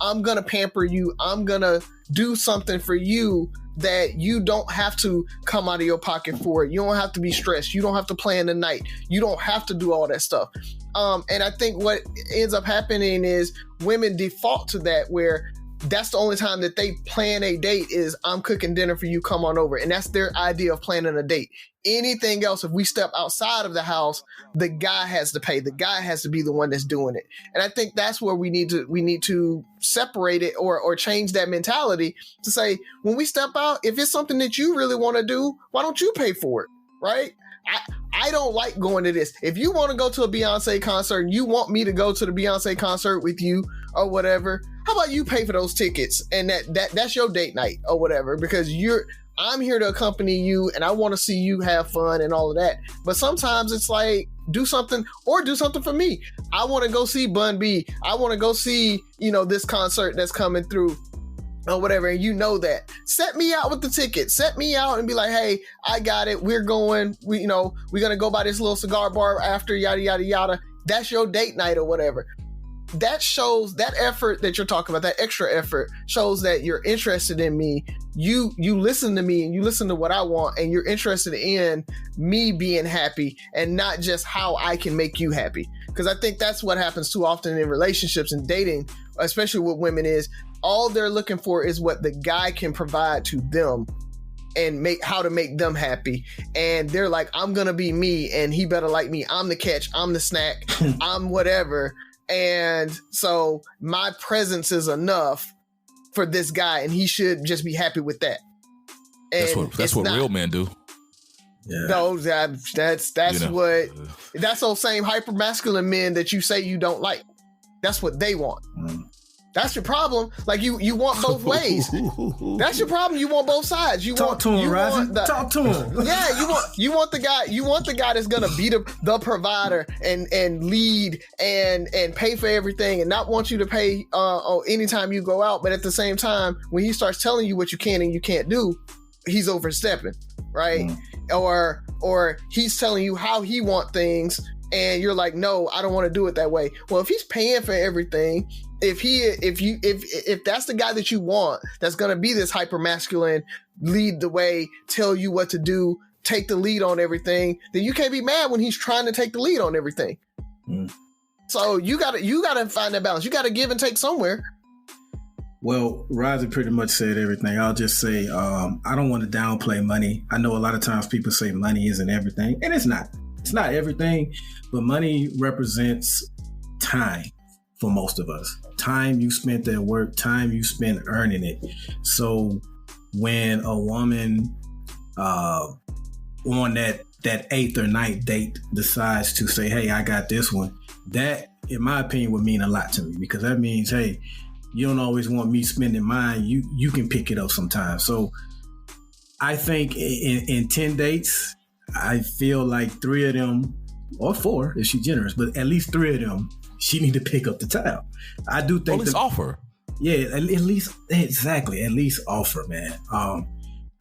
I'm going to pamper you. I'm going to do something for you that you don't have to come out of your pocket for it. You don't have to be stressed. You don't have to plan the night. You don't have to do all that stuff. And I think what ends up happening is women default to that, where that's the only time that they plan a date is I'm cooking dinner for you, come on over. And that's their idea of planning a date. Anything else, if we step outside of the house, the guy has to pay. The guy has to be the one that's doing it. And I think that's where we need to separate it or change that mentality to say, when we step out, if it's something that you really want to do, why don't you pay for it? Right? I don't like going to this. If you want to go to a Beyonce concert and you want me to go to the Beyonce concert with you or whatever, how about you pay for those tickets and that's your date night or whatever, because I'm here to accompany you and I want to see you have fun and all of that. But sometimes it's like, do something for me. I want to go see Bun B. I want to go see, this concert that's coming through or whatever. And you know that. Set me out with the ticket. Set me out and be like, hey, I got it. We're going, we're going to go by this little cigar bar after, yada, yada, yada. That's your date night or whatever. That shows, that effort that you're talking about, that extra effort shows that you're interested in me. You listen to me and you listen to what I want and you're interested in me being happy and not just how I can make you happy. Because I think that's what happens too often in relationships and dating, especially with women, is all they're looking for is what the guy can provide to them and how to make them happy. And they're like, I'm going to be me and he better like me. I'm the catch. I'm the snack. I'm whatever. And so my presence is enough for this guy and he should just be happy with that. And that's what real men do. Yeah. No, that's those same hyper masculine men that you say you don't like. That's what they want. That's your problem. Like you want both ways. That's your problem. You want both sides. Talk to him, Razi. Talk to him. Yeah, you want the guy. You want the guy that's gonna be the provider and lead and pay for everything and not want you to pay anytime you go out. But at the same time, when he starts telling you what you can and you can't do, he's overstepping, right? Or he's telling you how he want things, and you're like, no, I don't want to do it that way. Well, if he's paying for everything. If that's the guy that you want, that's going to be this hyper masculine, lead the way, tell you what to do, take the lead on everything, then you can't be mad when he's trying to take the lead on everything. So you gotta find that balance. You got to give and take somewhere. Well, Razi pretty much said everything. I'll just say, I don't want to downplay money. I know a lot of times people say money isn't everything, and it's not. It's not everything, but money represents time. For most of us, time you spent at work, time you spent earning it. So when a woman on that 8th or 9th date decides to say, hey, I got this one, that in my opinion would mean a lot to me, because that means, hey, you don't always want me spending mine. You can pick it up sometimes. So I think in 10 dates, I feel like 3 of them, or 4 if she's generous, but at least 3 of them, she need to pick up the tab. I do think at least offer. Yeah, at least exactly. At least offer, man.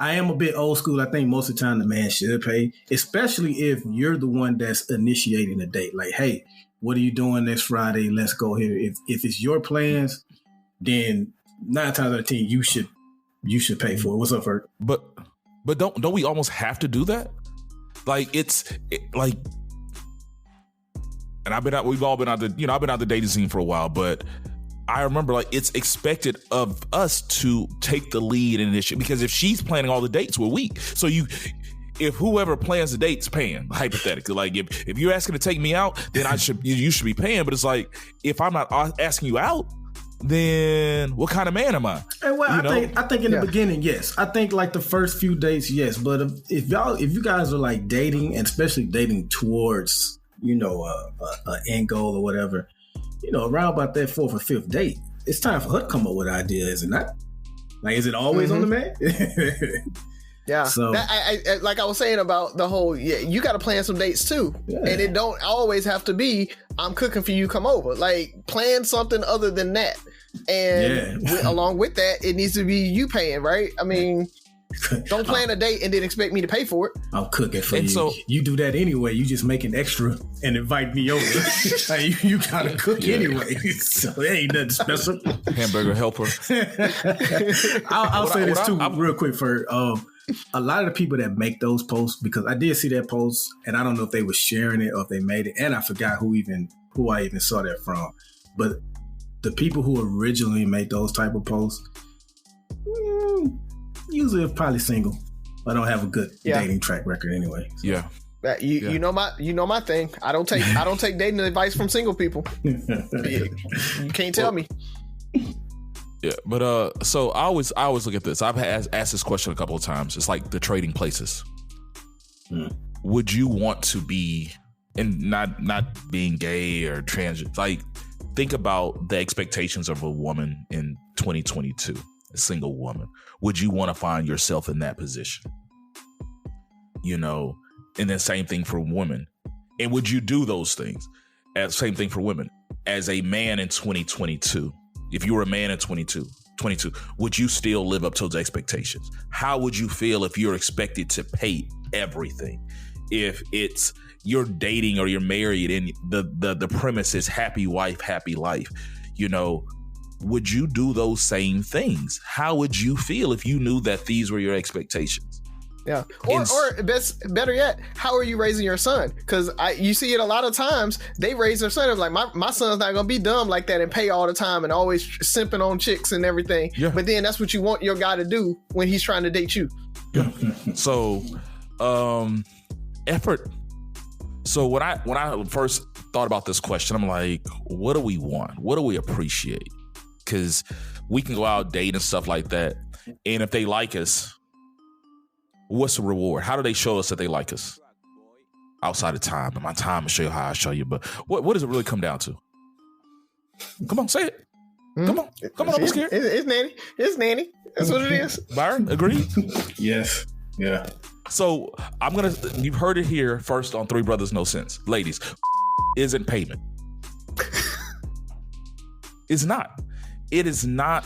I am a bit old school. I think most of the time the man should pay, especially if you're the one that's initiating the date. Like, hey, what are you doing next Friday? Let's go here. If it's your plans, then 9 times out of 10 you should pay for it. What's up, Ferg? But don't we almost have to do that? Like like. And we've all been out I've been out the dating scene for a while, but I remember like it's expected of us to take the lead in initiative, because if she's planning all the dates, we're weak. So if whoever plans the dates paying, hypothetically, like if you're asking to take me out, then you should be paying. But it's like, if I'm not asking you out, then what kind of man am I? And well, I think in the beginning, yes. I think like the first few dates, yes. But if you guys are like dating, and especially dating towards an end goal or whatever, around about that 4th or 5th date, it's time for her to come up with an idea, is it not? Like, is it always on the man? Yeah. So I like I was saying about the whole, you got to plan some dates too. Yeah. And it don't always have to be, I'm cooking for you, come over. Like, plan something other than that. And along with that, it needs to be you paying, right? I mean, don't plan a date and then expect me to pay for it. I'm cooking for you. So, you do that anyway. You just make an extra and invite me over. Like, you gotta cook anyway. So it ain't nothing special. Hamburger helper. I'll say this too, real quick. For a lot of the people that make those posts, because I did see that post, and I don't know if they were sharing it or if they made it, and I forgot who I even saw that from. But the people who originally make those type of posts, usually are probably single. I don't have a good dating track record anyway. So. Yeah. You know my thing. I don't take dating advice from single people. You can't tell me. Yeah, but so I always look at this. I've asked this question a couple of times. It's like the trading places. Would you want to be, and not being gay or trans, like think about the expectations of a woman in 2022, a single woman. Would you want to find yourself in that position? You know, and then same thing for women. And would you do those things? Same thing for women. As a man in 2022, if you were a man in 22, would you still live up to those expectations? How would you feel if you're expected to pay everything? If it's you're dating or you're married and the premise is happy wife, happy life, you know, would you do those same things? How would you feel if you knew that these were your expectations? Yeah. Or better yet, how are you raising your son? Because you see it a lot of times, they raise their son. It's like, my son's not going to be dumb like that and pay all the time and always simping on chicks and everything. Yeah. But then that's what you want your guy to do when he's trying to date you. Yeah. So, effort. So when I first thought about this question, I'm like, what do we want? What do we appreciate? Because we can go out date and stuff like that. And if they like us, what's the reward? How do they show us that they like us? Outside of time. And my time will show you how I show you. But what does it really come down to? Come on, say it. Come on, don't be scared. It's nanny. It's nanny. That's what it is. Byron, agreed? Yes. Yeah. So you've heard it here first on Three Brothers No Sense. Ladies, isn't payment. It's not. It is not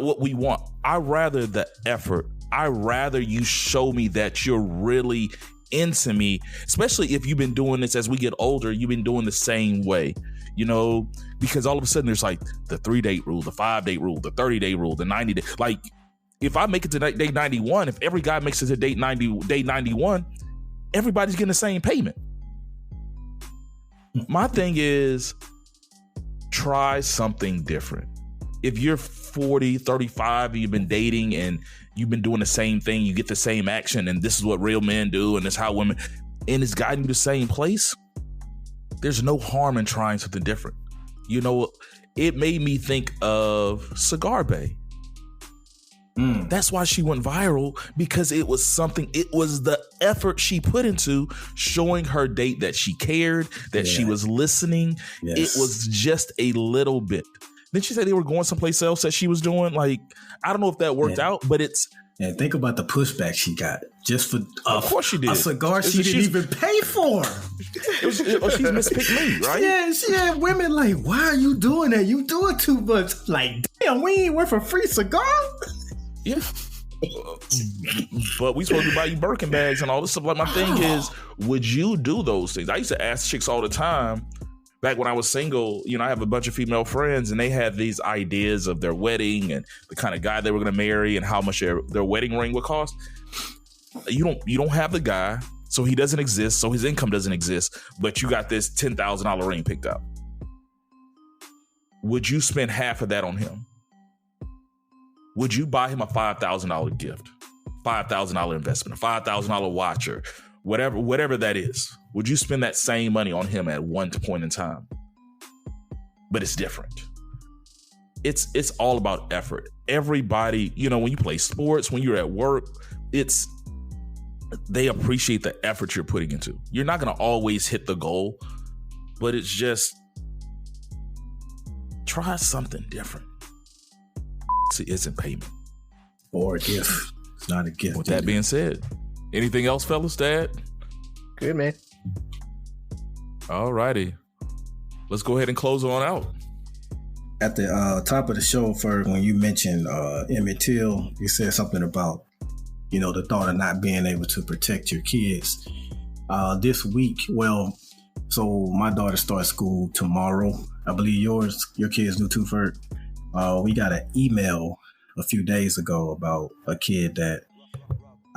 what we want. I rather the effort. I rather you show me that you're really into me, especially if you've been doing this as we get older, you've been doing the same way, you know, because all of a sudden there's like the 3-date rule, the 5-date rule, the 30-day rule, the 90-day. Like if I make it to day 91, if every guy makes it to day 91, everybody's getting the same payment. My thing is try something different. If you're 40, 35, you've been dating and you've been doing the same thing, you get the same action, and this is what real men do, and this is how women, and it's gotten you the same place, there's no harm in trying something different. You know, it made me think of Cigar Bay. That's why she went viral, because it was the effort she put into showing her date that she cared, that she was listening. Yes. It was just a little bit. Then she said they were going someplace else that she was doing. Like, I don't know if that worked out, but it's... And think about the pushback she got just for of course she did. A cigar she didn't even pay for. She's mispicked me, right? Yeah, she had women like, why are you doing that? You do it too much. Like, damn, we ain't worth a free cigar? Yeah. But we supposed to buy you Birkin bags and all this stuff. Like, my thing is, would you do those things? I used to ask chicks all the time. Back when I was single, you know, I have a bunch of female friends and they had these ideas of their wedding and the kind of guy they were going to marry and how much their wedding ring would cost. You don't have the guy, so he doesn't exist, so his income doesn't exist, but you got this $10,000 ring picked out. Would you spend half of that on him? Would you buy him a $5,000 gift, $5,000 investment, a $5,000 watch, or whatever that is? Would you spend that same money on him at one point in time? But it's different. It's all about effort. Everybody, you know, when you play sports, when you're at work, they appreciate the effort you're putting into. You're not going to always hit the goal, but it's just try something different. It isn't payment. Or a gift. It's not a gift. With that being said, anything else, fellas, Dad? Good, man. All righty. Let's go ahead and close on out. At the top of the show, Ferg, when you mentioned Emmett Till, you said something about, you know, the thought of not being able to protect your kids. This week, so my daughter starts school tomorrow. I believe your kids do too, Ferg. We got an email a few days ago about a kid that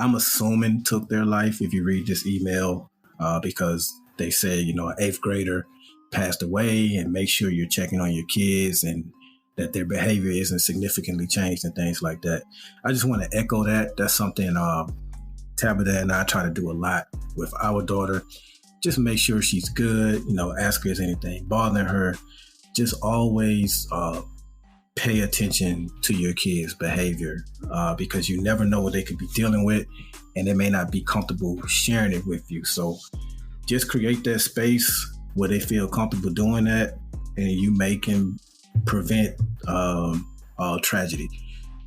I'm assuming took their life if you read this email, because they said, you know, an 8th grader passed away, and make sure you're checking on your kids. And that their behavior isn't significantly changed and things like that. I just want to echo that. That's something Tabitha and I try to do a lot with our daughter. Just make sure she's good, ask her is anything bothering her. Just always pay attention to your kids' behavior because you never know what they could be dealing with and they may not be comfortable sharing it with you. So just create that space where they feel comfortable doing that, and you can prevent tragedy.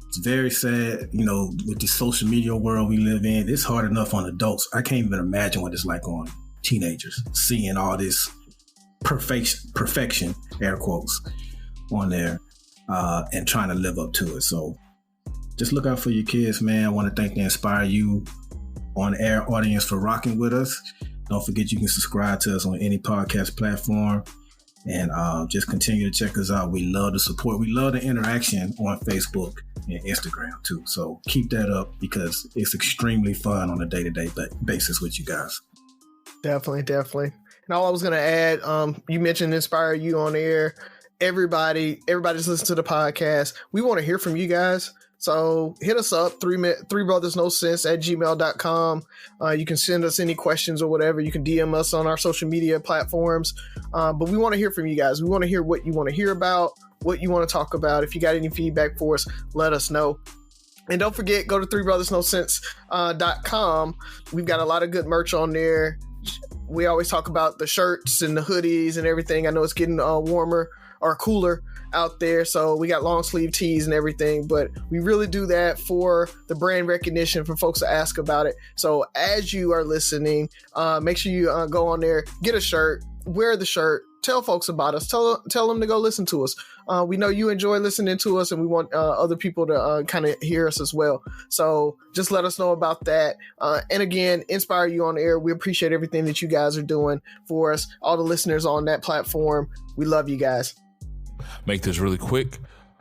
It's very sad, with the social media world we live in. It's hard enough on adults. I can't even imagine what it's like on teenagers, seeing all this perfection, air quotes, on there and trying to live up to it. So just look out for your kids, man. I want to thank the Inspire You on air audience for rocking with us. Don't forget you can subscribe to us on any podcast platform, and just continue to check us out. We love the support. We love the interaction on Facebook and Instagram too. So keep that up because it's extremely fun on a day-to-day basis with you guys. Definitely. And all I was going to add, you mentioned Inspire You on air. Everybody's listening to the podcast. We want to hear from you guys. So hit us up, 3brothersnosense@gmail.com. You can send us any questions or whatever. You can DM us on our social media platforms. But we want to hear from you guys. We want to hear what you want to hear about, what you want to talk about. If you got any feedback for us, let us know. And don't forget, go to 3brothersnosense.com. We've got a lot of good merch on there. We always talk about the shirts and the hoodies and everything. I know it's getting warmer or cooler out there, so we got long sleeve tees and everything, but we really do that for the brand recognition, for folks to ask about it. So as you are listening, make sure you go on there, get a shirt, wear the shirt, tell folks about us, tell them to go listen to us. We know you enjoy listening to us, and we want other people to kind of hear us as well. So just let us know about that. And again, Inspire You on air. We appreciate everything that you guys are doing for us, all the listeners on that platform. We love you guys. Make this really quick.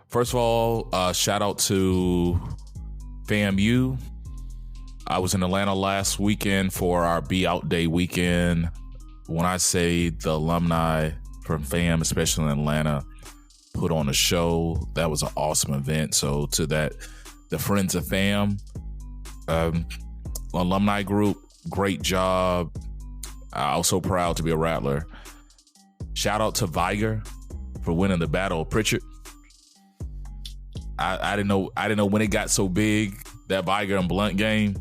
First of all, shout out to FAMU. I was in Atlanta last weekend for our Be Out Day weekend. When I say the alumni from FAM, especially in Atlanta, put on a show, that was an awesome event. So to the Friends of FAM alumni group, great job. I was so proud to be a Rattler. Shout out to Viger for winning the Battle of Pritchard. I didn't know when it got so big, that Viger and Blunt game,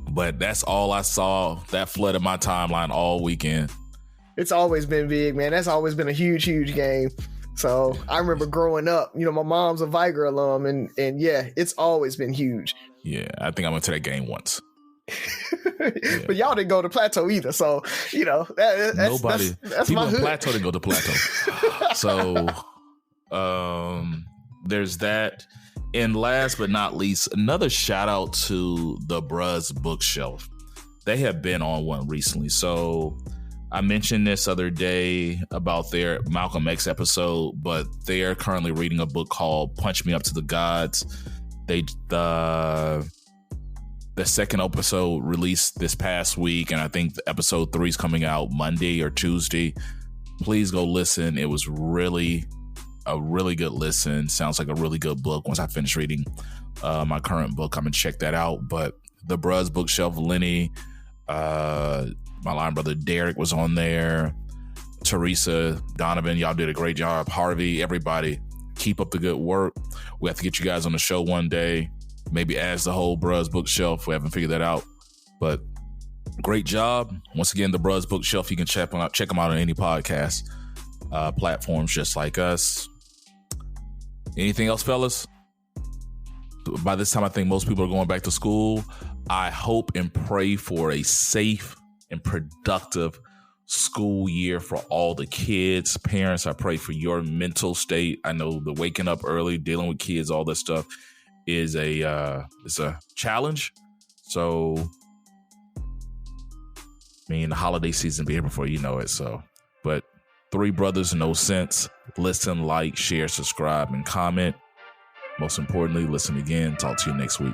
but that's all I saw. That flooded my timeline all weekend. It's always been big, man. That's always been a huge game. So I remember growing up, my mom's a Viger alum, and yeah, it's always been huge. Yeah, I think I went to that game once. Yeah. But y'all didn't go to Plateau either, so that's nobody. That's people my in hood. Plateau didn't go to Plateau. So there's that. And last but not least, another shout out to the Bruz Bookshelf. They have been on one recently. So I mentioned this other day about their Malcolm X episode, but they are currently reading a book called Punch Me Up to the Gods. The second episode released this past week, and I think the episode 3 is coming out Monday or Tuesday. Please go listen. It was really a really good listen. Sounds like a really good book. Once I finish reading my current book, I'm gonna check that out. But the Bruz Bookshelf, Lenny, my line brother Derek was on there, Teresa, Donovan, y'all did a great job. Harvey, everybody, keep up the good work. We have to get you guys on the show one day, maybe as the whole Bruz Bookshelf. We haven't figured that out, but great job. Once again, the Bruz Bookshelf, you can check them out on any podcast platforms just like us. Anything else, fellas? By this time, I think most people are going back to school. I hope and pray for a safe and productive school year for all the kids. Parents, I pray for your mental state. I know the waking up early, dealing with kids, all that stuff is a challenge. So, the holiday season be here before you know it. So, but 3 Brothers No Sense. Listen, like, share, subscribe, and comment. Most importantly, listen again. Talk to you next week.